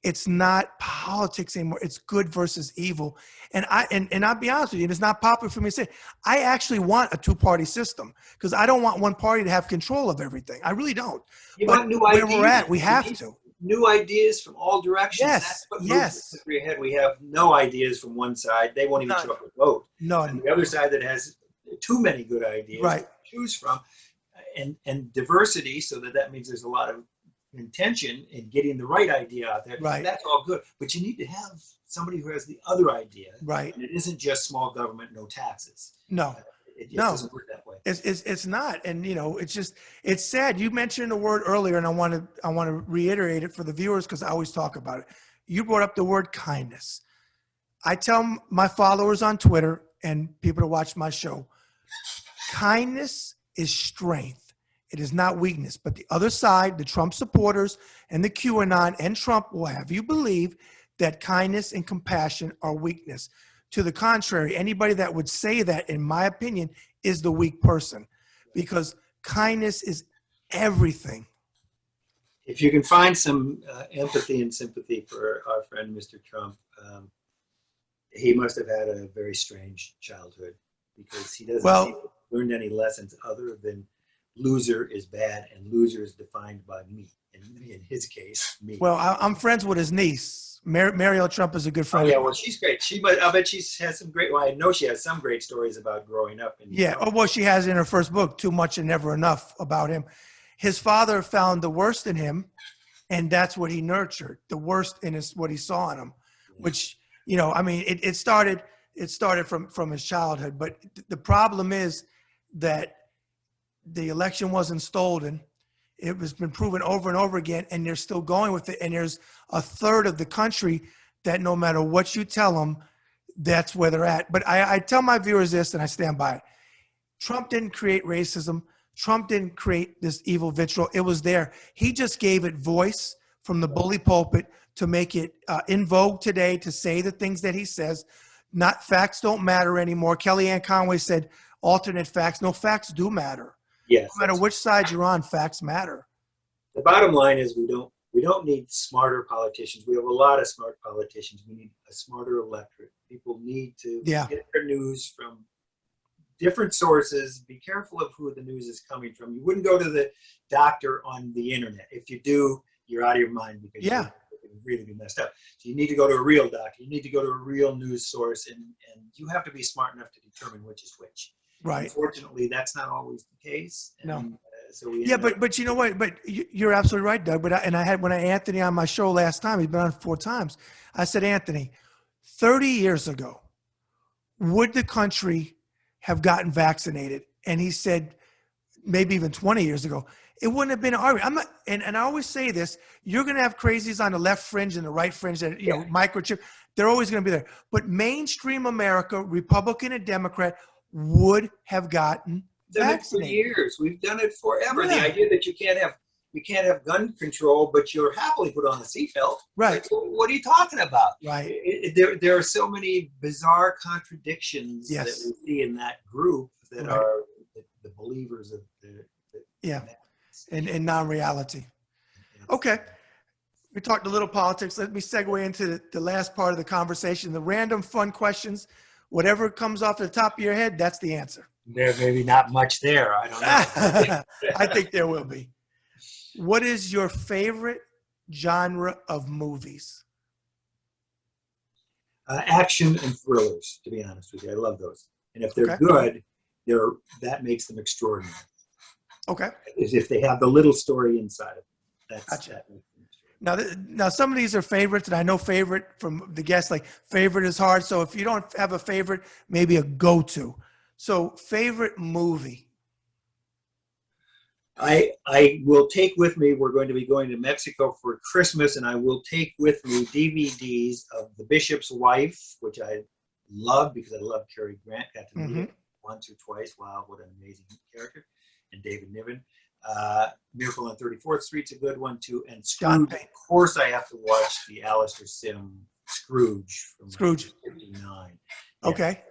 It's not politics anymore. It's good versus evil. And I'll be honest with you, and it's not popular for me to say, I actually want a two-party system because I don't want one party to have control of everything. I really don't.
You
but
want new
where
ideas.
We're at, we have to.
New ideas from all directions.
Yes,
that's what
yes.
moves the ahead. We have no ideas from one side. They won't even show up and vote.
None.
And the other side that has too many good ideas to choose from, and diversity, so that means there's a lot of intention in getting the right idea out there.
Right.
That's all good. But you need to have somebody who has the other idea.
Right.
And it isn't just small government, no taxes.
No.
It just
No.
doesn't work that way.
It's not. And, it's sad. You mentioned a word earlier, and I want to reiterate it for the viewers because I always talk about it. You brought up the word kindness. I tell my followers on Twitter and people that watch my show, kindness is strength. It is not weakness. But the other side, the Trump supporters and the QAnon and Trump will have you believe that kindness and compassion are weakness. To the contrary, anybody that would say that, in my opinion, is the weak person, because kindness is everything.
If you can find some empathy and sympathy for our friend, Mr. Trump, he must have had a very strange childhood, because he doesn't seem to have learned any lessons other than loser is bad and loser is defined by me. In his case, me.
Well, I'm friends with his niece. Mariel Trump is a good friend.
Oh, yeah, well, she's great. I bet she has some great, well, I know she has some great stories about growing up.
Yeah, well, she has in her first book, Too Much and Never Enough, about him. His father found the worst in him, and that's what he nurtured. The worst in what he saw in him, which, it started from his childhood. But the problem is that the election wasn't stolen. It has been proven over and over again, and they're still going with it. And there's a third of the country that no matter what you tell them, that's where they're at. But I tell my viewers this, and I stand by it. Trump didn't create racism. Trump didn't create this evil vitriol. It was there. He just gave it voice from the bully pulpit to make it in vogue today to say the things that he says. Not facts don't matter anymore. Kellyanne Conway said alternate facts. No, facts do matter.
Yes.
No matter which side you're on, facts matter.
The bottom line is we don't need smarter politicians. We have a lot of smart politicians. We need a smarter electorate. People need to get their news from different sources. Be careful of who the news is coming from. You wouldn't go to the doctor on the internet. If you do, you're out of your mind, because you can really be messed up. So you need to go to a real doctor. You need to go to a real news source, and you have to be smart enough to determine which is which.
Right.
Unfortunately, that's not always the case.
No.
So we
but you know what? But you're absolutely right, Doug. But I had Anthony on my show last time. He's been on 4 times. I said, Anthony, 30 years ago, would the country have gotten vaccinated? And he said, maybe even 20 years ago, it wouldn't have been an argument. And I always say this: you're going to have crazies on the left fringe and the right fringe that microchip. They're always going to be there. But mainstream America, Republican and Democrat, would have gotten vaccinated.
For years. We've done it forever.
Yeah.
The idea that you can't have gun control, but you're happily put on a seatbelt.
Right.
Like, what are you talking about?
Right.
There are so many bizarre contradictions that we see in that group that are the believers of the
in non-reality. Okay. We talked a little politics. Let me segue into the last part of the conversation. The random fun questions. Whatever comes off the top of your head, that's the answer.
There may be not much there. I don't know.
I think there will be. What is your favorite genre of movies?
Action and thrillers, to be honest with you. I love those. And if they're good, that makes them extraordinary.
Okay.
If they have the little story inside of it.
Gotcha. Now, some of these are favorites, and I know favorite from the guests, like favorite is hard. So if you don't have a favorite, maybe a go-to. So favorite movie.
I will take with me, we're going to be going to Mexico for Christmas, and I will take with me DVDs of The Bishop's Wife, which I love because I love Cary Grant. Got to meet him once or twice. Wow, what an amazing character. And David Niven. Miracle on 34th Street's a good one too. And Scrooge, of course, I have to watch the Alistair Sim Scrooge from 1959.
Okay.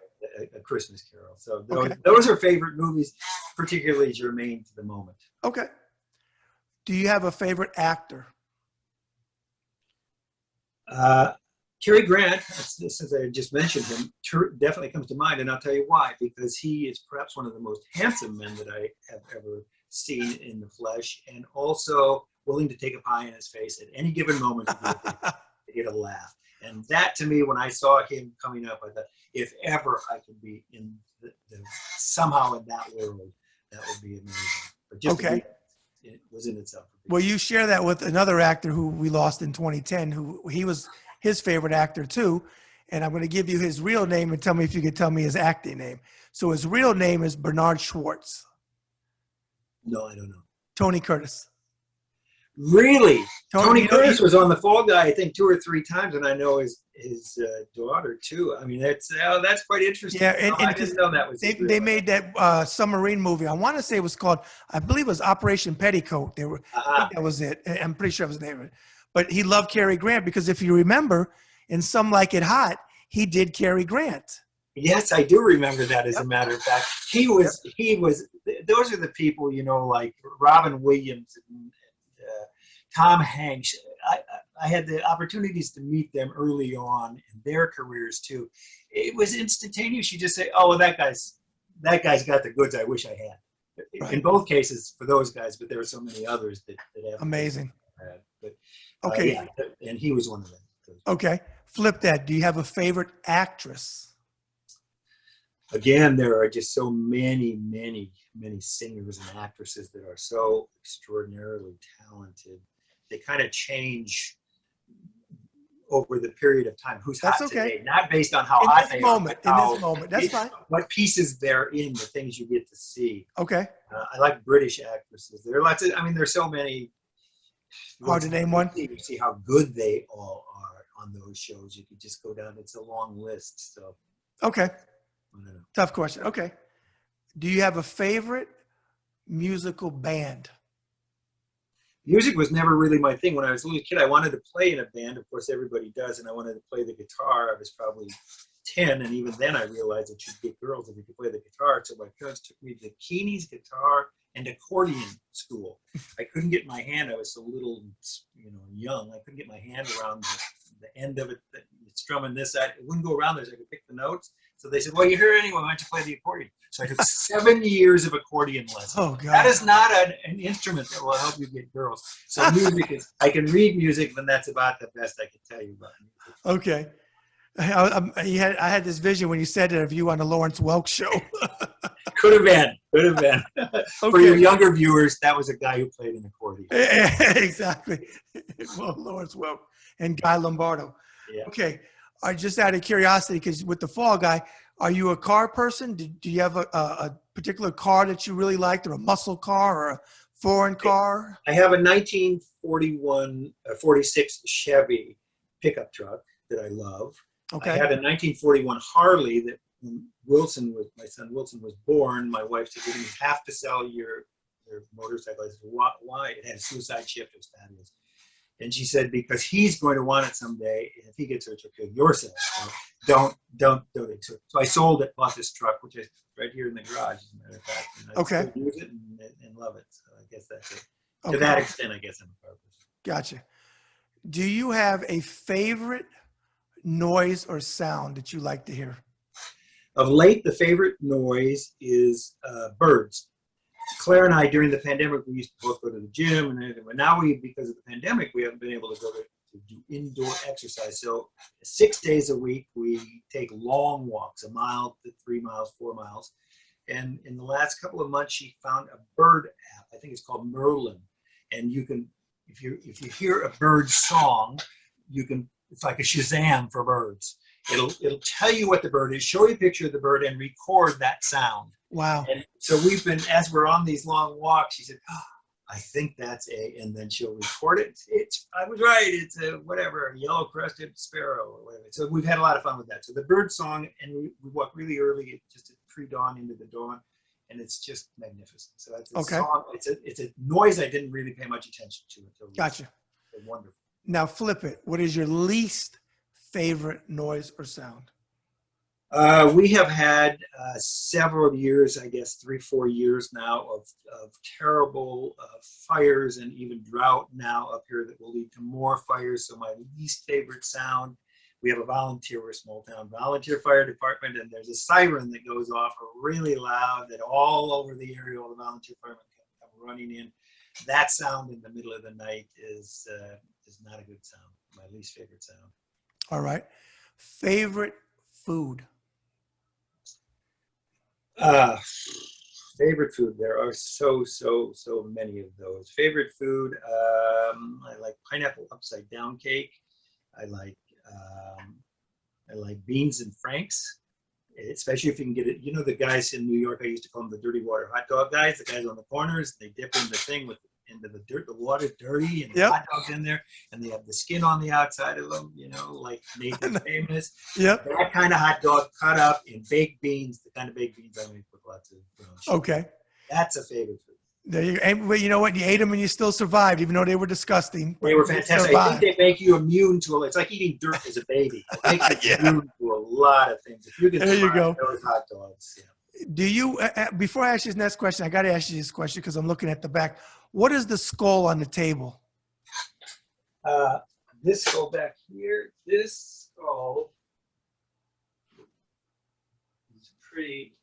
A Christmas Carol. So those are favorite movies, particularly germane to the moment.
Okay. Do you have a favorite actor?
Cary Grant, since I just mentioned him, definitely comes to mind, and I'll tell you why. Because he is perhaps one of the most handsome men that I have ever seen in the flesh, and also willing to take a pie in his face at any given moment to get a laugh. And that, to me, when I saw him coming up, I thought, if ever I could be in somehow in that world, that would be amazing. But just it was in itself.
Well, you share that with another actor who we lost in 2010, who he was his favorite actor too, and I'm going to give you his real name and tell me if you can tell me his acting name. So his real name is Bernard Schwartz.
No, I don't know.
Tony Curtis.
Really? Tony
you know,
Curtis was on The Fall Guy, I think, 2 or 3 times, and I know his daughter too. I mean, that's quite interesting.
Yeah, and
I didn't know that was.
They made that submarine movie. I want to say it was called, I believe it was Operation Petticoat. I think that was it. I'm pretty sure it was the name of it. But he loved Cary Grant because if you remember, in Some Like It Hot, he did Cary Grant.
Yes, I do remember that. As a matter of fact, he was. Those are the people, you know, like Robin Williams and Tom Hanks. I had the opportunities to meet them early on in their careers too. It was instantaneous. You just say, "Oh, well, that guy's got the goods I wish I had."
Right.
In both cases for those guys, but there were so many others that have
Amazing.
But
Okay.
yeah, and he was one of them.
Okay. Flip that. Do you have a favorite actress?
Again, there are just so many singers and actresses that are so extraordinarily talented. They kind of change over the period of time. Who's
That's
hot
okay.
today? Not based on how
In
hot
this
they
moment,
are.
in this moment. That's fine.
What pieces they're in, the things you get to see.
Okay.
I like British actresses. There are lots of. I mean, there's so many.
Hard to name one.
You see how good they all are on those shows. You could just go down. It's a long list. So.
Okay.
I don't know.
Tough question. Okay. Do you have a favorite musical band?
Music was never really my thing. When I was a little kid, I wanted to play in a band. Of course, everybody does, and I wanted to play the guitar. I was probably 10, and even then I realized that you'd get girls if you could play the guitar. So my parents took me to Keeney's guitar and accordion school. I couldn't get my hand. I was so little, you know, young. I couldn't get my hand around the end of it. Strumming this side, it wouldn't go around there, so I could pick the notes. So they said, "Well, you're here anyway. Why don't you play the accordion?" So I took 7 years of accordion lessons.
Oh, God.
That is not an instrument that will help you get girls. So music is, I can read music, but that's about the best I can tell you about music.
Okay. I had this vision when you said it of you on the Lawrence Welk show.
Could have been. For your younger viewers, that was a guy who played an accordion.
Exactly. Well, Lawrence Welk and Guy Lombardo.
Yeah.
Okay. Just out of curiosity, because with the Fall Guy, are you a car person? Do you have a particular car that you really liked, or a muscle car, or a foreign car?
I have a 46 Chevy pickup truck that I love.
Okay.
I had a 1941 Harley that when my son Wilson was born, my wife said, "You have to sell your motorcycle." I said, "Why?" It had a suicide shift. It was fabulous. And she said, "Because he's going to want it someday, and if he gets hurt, you'll kill yourself. So don't donate to it." So I sold it, bought this truck, which is right here in the garage, as a matter of fact. And I
Okay.
still use it and love it. So I guess that's it.
Okay.
To that extent, I guess I'm a car person.
Gotcha. Do you have a favorite noise or sound that you like to hear?
Of late, the favorite noise is birds. Claire and I, during the pandemic, we used to both go to the gym and everything. But now because of the pandemic, we haven't been able to go to do indoor exercise. So 6 days a week, we take long walks, 1 mile to 3 miles, 4 miles. And in the last couple of months, she found a bird app. I think it's called Merlin. And you can, if you hear a bird song, it's like a Shazam for birds. It'll tell you what the bird is, show you a picture of the bird, and record that sound.
Wow.
And so as we're on these long walks, she said, "I think that's and then she'll record it. I was right. It's a whatever, a yellow-crested sparrow or whatever." So we've had a lot of fun with that. So the bird song, and we walk really early, just at pre-dawn into the dawn, and it's just magnificent. So it's a song. It's a noise I didn't really pay much attention to until
Gotcha.
Wonderful.
Now flip it. What is your least favorite noise or sound?
We have had several years, I guess 3-4 years now, of terrible fires and even drought now up here that will lead to more fires. So my least favorite sound, we have we're a small town volunteer fire department, and there's a siren that goes off really loud that all over the area, all the volunteer firemen come running in. That sound in the middle of the night is not a good sound, my least favorite sound.
All right. Favorite food?
Favorite food. There are so many of those. Favorite food. I like pineapple upside down cake. I like I like beans and franks, especially if you can get it. You know, the guys in New York, I used to call them the dirty water hot dog guys. The guys on the corners, they dip in the thing into the dirt. The water's dirty, and the
Yep.
hot dog's in there, and they have the skin on the outside of them. You know, like Nathan Famous.
Yep.
That kind of hot dog cut up in baked beans, the kind of baked beans I make with lots of brown sugar.
Okay.
That's a favorite food.
There you go. And, but you know what? You ate them and you still survived, even though they were disgusting.
They were
but you
fantastic. I think
survived.
they make you immune to it. It's like eating dirt as a baby. It makes you
Yeah.
immune to a lot of things. If you can
There you
survive
go.
those hot dogs, yeah.
Do you, before I ask you this next question, I got to ask you this question because I'm looking at the back. What is the skull on the table?
This skull back here, this skull is pretty.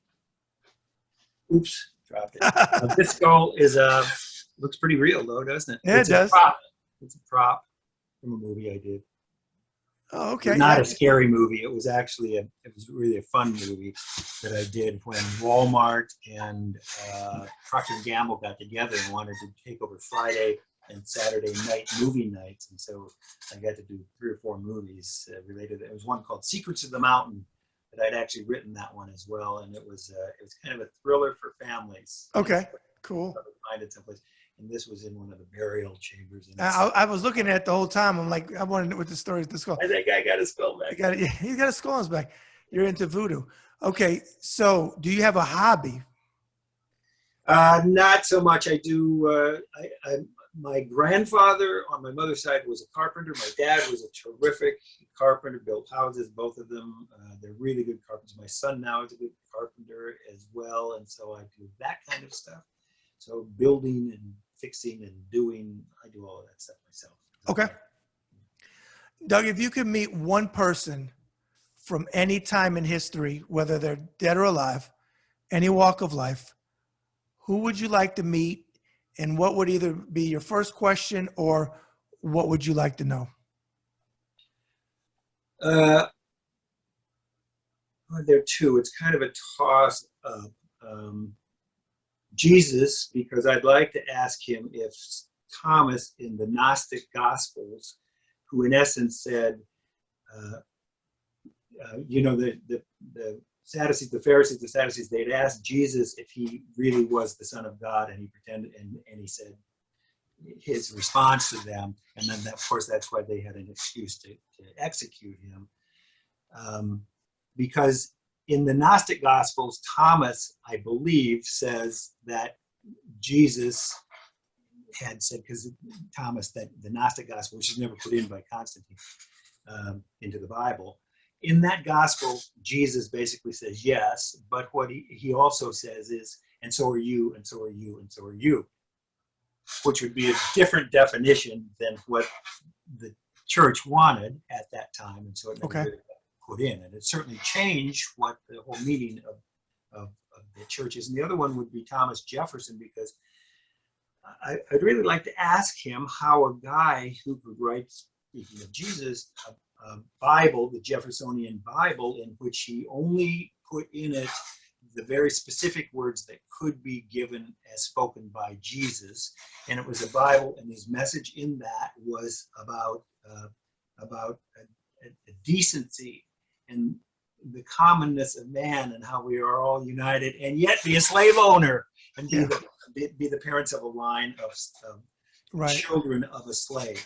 Oops, dropped it. This skull is looks pretty real though, doesn't it?
Yeah,
It's
it
a
does.
prop. It's a prop from a movie I did.
Oh, okay.
Not
Yeah.
a scary movie. It was actually it was really a fun movie that I did when Walmart and Procter & Gamble got together and wanted to take over Friday and Saturday night movie nights. And so I got to do 3 or 4 movies related. There was one called Secrets of the Mountain that I'd actually written that one as well. And it was kind of a thriller for families.
Okay, cool.
Find it someplace. And this was in one of the burial chambers. And
I was looking at it the whole time. I'm like, I wanted to know what the story is. The skull.
I think I got his skull back.
He's got a skull on his back. You're into voodoo. Okay, so do you have a hobby?
Not so much. I do. My grandfather on my mother's side was a carpenter. My dad was a terrific carpenter, built houses, both of them. They're really good carpenters. My son now is a good carpenter as well. And so I do that kind of stuff. So building and fixing and doing, I do all of that stuff myself.
Okay. Doug, if you could meet one person from any time in history, whether they're dead or alive, any walk of life, who would you like to meet? And what would either be your first question or what would you like to know?
There are 2. It's kind of a toss up. Jesus, because I'd like to ask him if Thomas in the Gnostic Gospels, who in essence said, the Sadducees, the Pharisees, the Sadducees, they'd asked Jesus if he really was the Son of God, and he pretended, and he said his response to them, and then of course that's why they had an excuse to execute him, because in the Gnostic Gospels, Thomas, I believe, says that Jesus had said, because Thomas, that the Gnostic Gospel, which is never put in by Constantine into the Bible, in that gospel, Jesus basically says yes, but what he also says is, and so are you, and so are you, and so are you, which would be a different definition than what the church wanted at that time, and so it never really got put in. And it certainly changed what the whole meaning of the church is. And the other one would be Thomas Jefferson, because I'd really like to ask him how a guy who could write, speaking of Jesus, a Bible, the Jeffersonian Bible, in which he only put in it the very specific words that could be given as spoken by Jesus, and it was a Bible, and his message in that was about a decency and the commonness of man, and how we are all united, and yet be a slave owner and be the parents of a line of children of a slave.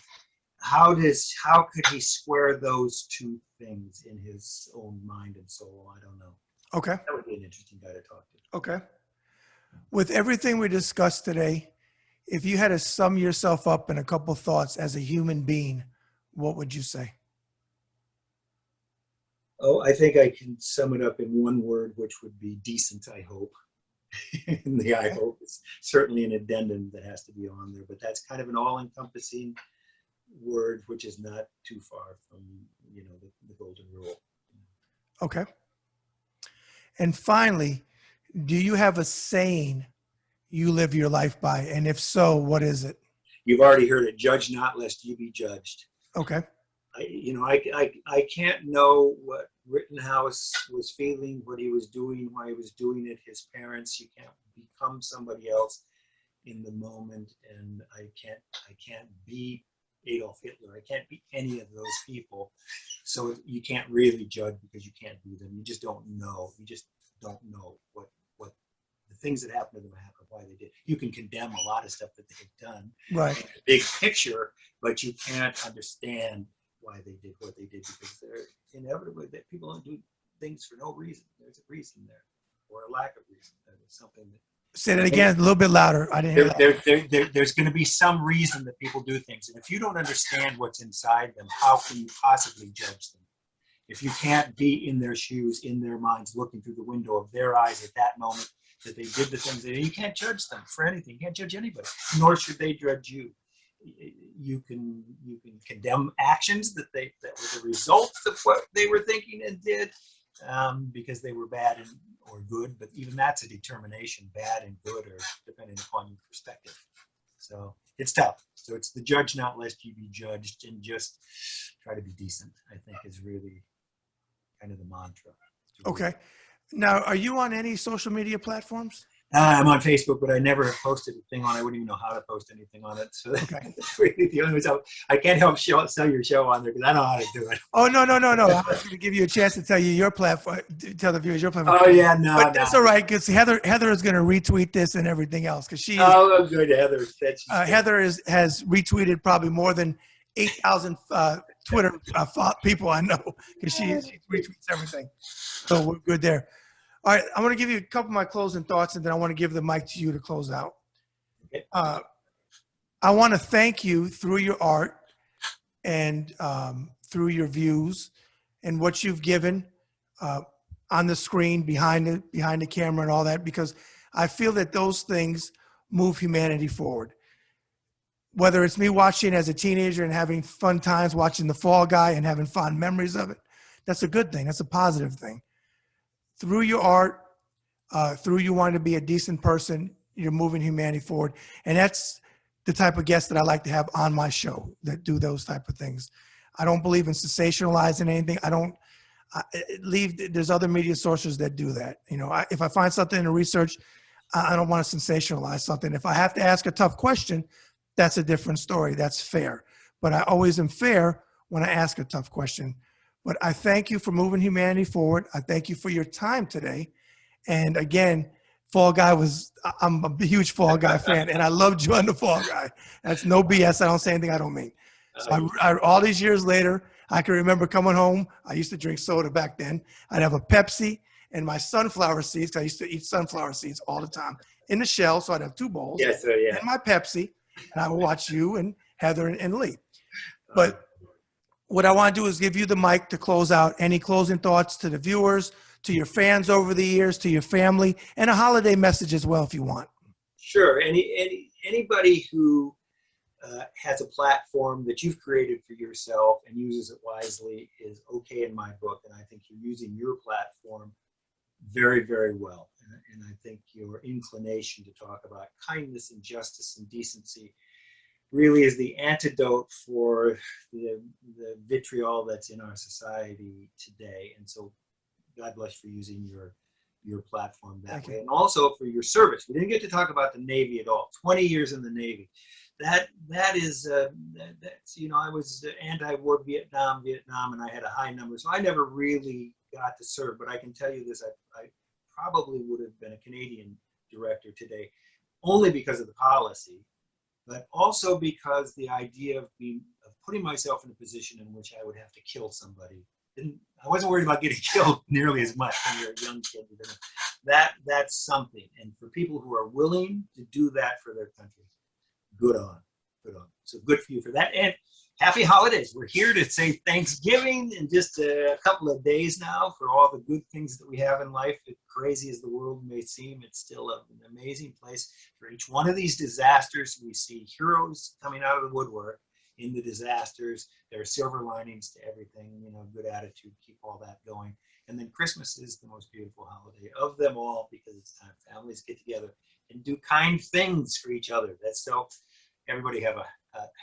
How could he square those 2 things in his own mind and soul? I don't know.
Okay.
That would be an interesting guy to talk to.
Okay. With everything we discussed today, if you had to sum yourself up in a couple thoughts as a human being, what would you say?
Oh, I think I can sum it up in one word, which would be decent, I hope. And the I hope is certainly an addendum that has to be on there, but that's kind of an all-encompassing word, which is not too far from, the golden rule.
Okay. And finally, do you have a saying you live your life by? And if so, what is it?
You've already heard it: judge not, lest you be judged.
Okay.
I can't know what Rittenhouse was feeling, what he was doing, why he was doing it, his parents. You can't become somebody else in the moment, and I can't be Adolf Hitler. I can't be any of those people. So you can't really judge because you can't be them. You just don't know. You just don't know what the things that happened to them happen, why they did. You can condemn a lot of stuff that they've done,
Right.
in the big picture, but you can't understand why they did what they did, because they're inevitably that people don't do things for no reason. There's a reason there, or a lack of reason. There's something that.
Say that again, a little bit louder. I didn't hear that.
There's going to be some reason that people do things, and if you don't understand what's inside them, how can you possibly judge them? If you can't be in their shoes, in their minds, looking through the window of their eyes at that moment that they did the things you can't judge them for anything. You can't judge anybody, nor should they judge you. You can condemn actions that were the results of what they were thinking and did, because they were bad or good. But even that's a determination, bad and good, or depending upon your perspective. So it's tough. So it's the judge not lest you be judged, and just try to be decent, I think, is really kind of the mantra.
Okay. Now, are you on any social media platforms?
I'm on Facebook, but I never have posted a thing on it. I wouldn't even know how to post anything on it. So
Okay.
that's really the only way. I can't help sell your show on there because I don't know how to do it.
Oh, no. I was going to give you a chance to tell you your platform, tell the viewers your platform.
Oh, yeah, no.
But that's all right, because Heather is going to retweet this and everything else, because she is,
Oh, good, Heather.
Heather has retweeted probably more than 8,000 Twitter people I know, because she retweets everything. So we're good there. All right, I want to give you a couple of my closing thoughts, and then I want to give the mic to you to close out. I want to thank you through your art and through your views and what you've given on the screen, behind the camera and all that, because I feel that those things move humanity forward. Whether it's me watching as a teenager and having fun times watching The Fall Guy and having fond memories of it, that's a good thing. That's a positive thing. Through your art, through you wanting to be a decent person, you're moving humanity forward. And that's the type of guests that I like to have on my show that do those type of things. I don't believe in sensationalizing anything. There's other media sources that do that. You know, if I find something in the research, I don't want to sensationalize something. If I have to ask a tough question, that's a different story. That's fair. But I always am fair when I ask a tough question. But I thank you for moving humanity forward. I thank you for your time today. And again, Fall Guy I'm a huge Fall Guy fan, and I loved you on The Fall Guy. That's no BS. I don't say anything I don't mean. So all these years later, I can remember coming home. I used to drink soda back then. I'd have a Pepsi and my sunflower seeds, because I used to eat sunflower seeds all the time, in the shell. So I'd have 2 bowls.
Yes, sir, yeah.
And my Pepsi, and I would watch you and Heather and Lee. But what I want to do is give you the mic to close out. Any closing thoughts to the viewers, to your fans over the years, to your family, and a holiday message as well, if you want.
Sure. Anybody who has a platform that you've created for yourself and uses it wisely is okay in my book. And I think you're using your platform very, very well. And I think your inclination to talk about kindness and justice and decency really is the antidote for the vitriol that's in our society today. And so God bless for using your platform that way. And also for your service. We didn't get to talk about the Navy at all. 20 years in the Navy. That's, you know, I was anti-war Vietnam, and I had a high number. So I never really got to serve, but I can tell you this, I probably would have been a Canadian director today, only because of the policy, but also because the idea of putting myself in a position in which I would have to kill somebody. I wasn't worried about getting killed nearly as much when you're a young kid. That's something. And for people who are willing to do that for their country, good on. So good for you for that. And happy holidays. We're here to say Thanksgiving in just a couple of days now for all the good things that we have in life. As crazy as the world may seem, it's still an amazing place. For each one of these disasters, we see heroes coming out of the woodwork in the disasters. There are silver linings to everything, you know, good attitude, keep all that going. And then Christmas is the most beautiful holiday of them all, because it's time families get together and do kind things for each other. That's so everybody have a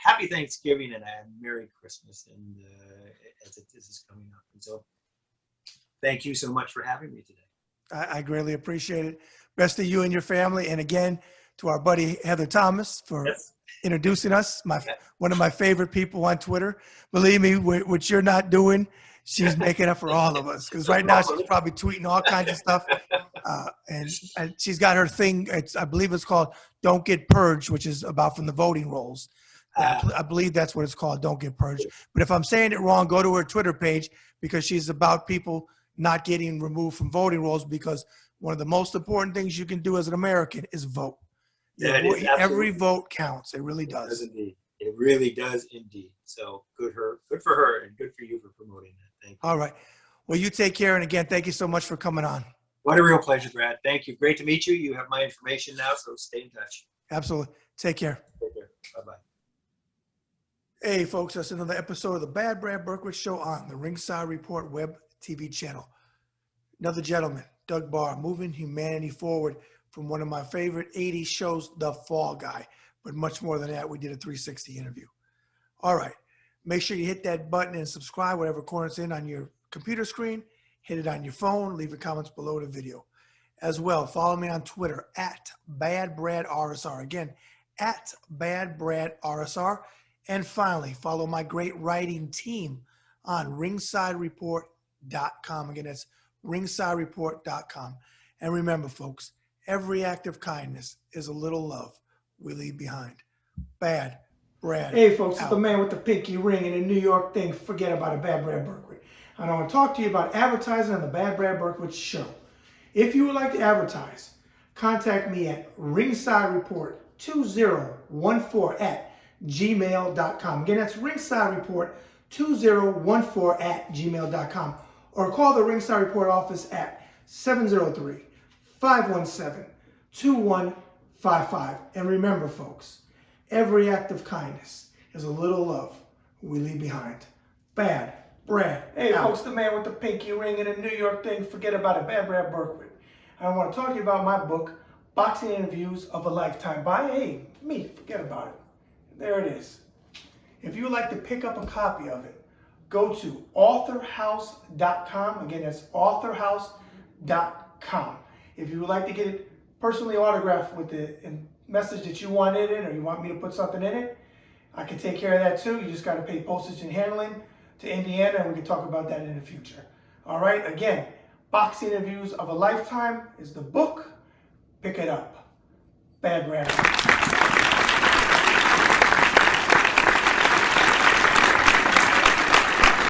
happy Thanksgiving and a Merry Christmas, and as this is coming up. And so thank you so much for having me today.
I greatly appreciate it. Best to you and your family. And again, to our buddy Heather Thomas for introducing us. One of my favorite people on Twitter. Believe me, what you're not doing, she's making up for all of us. Because right now she's probably tweeting all kinds of stuff. And she's got her thing. I believe it's called "Don't Get Purged," which is about from the voting rolls. I believe that's what it's called. Don't get purged. But if I'm saying it wrong, go to her Twitter page because she's about people not getting removed from voting rolls, because one of the most important things you can do as an American is vote. Every vote counts. It really does.
Indeed. It really does indeed. So good for her, and good for you for promoting that. Thank you.
All right. Well, you take care. And again, thank you so much for coming on.
What a real pleasure, Brad. Thank you. Great to meet you. You have my information now, so stay in touch.
Absolutely. Take care.
Take care. Bye-bye.
Hey, folks, that's another episode of the Bad Brad Berkwitt Show on the Ringside Report web TV channel. Another gentleman, Doug Barr, moving humanity forward from one of my favorite 80s shows, The Fall Guy. But much more than that, we did a 360 interview. All right. Make sure you hit that button and subscribe, whatever corner it's in on your computer screen. Hit it on your phone. Leave your comments below the video. As well, follow me on Twitter at BadBradRSR. Again, at BadBradRSR. And finally, follow my great writing team on ringsidereport.com. Again, that's ringsidereport.com. And remember, folks, every act of kindness is a little love we leave behind. Bad Brad. Hey, folks, it's the man with the pinky ring and a New York thing. Forget about it, Bad Brad Berkwitt. And I want to talk to you about advertising on the Bad Brad Berkwitt Show. If you would like to advertise, contact me at ringsidereport2014@gmail.com. Again, that's ringsidereport2014@gmail.com. Or call the Ringside Report office at 703-517-2155. And remember, folks, every act of kindness is a little love we leave behind. Bad Brad. Hey, folks, the man with the pinky ring and a New York thing. Forget about it, Bad Brad Berkwitt. I want to talk to you about my book, Boxing Interviews of a Lifetime by me. Forget about it. There it is. If you would like to pick up a copy of it, go to authorhouse.com. Again, that's authorhouse.com. If you would like to get it personally autographed with the message that you want in it, or you want me to put something in it, I can take care of that too. You just got to pay postage and handling to Indiana, and we can talk about that in the future. All right, again, Boxing Interviews of a Lifetime is the book. Pick it up. Bad Brad.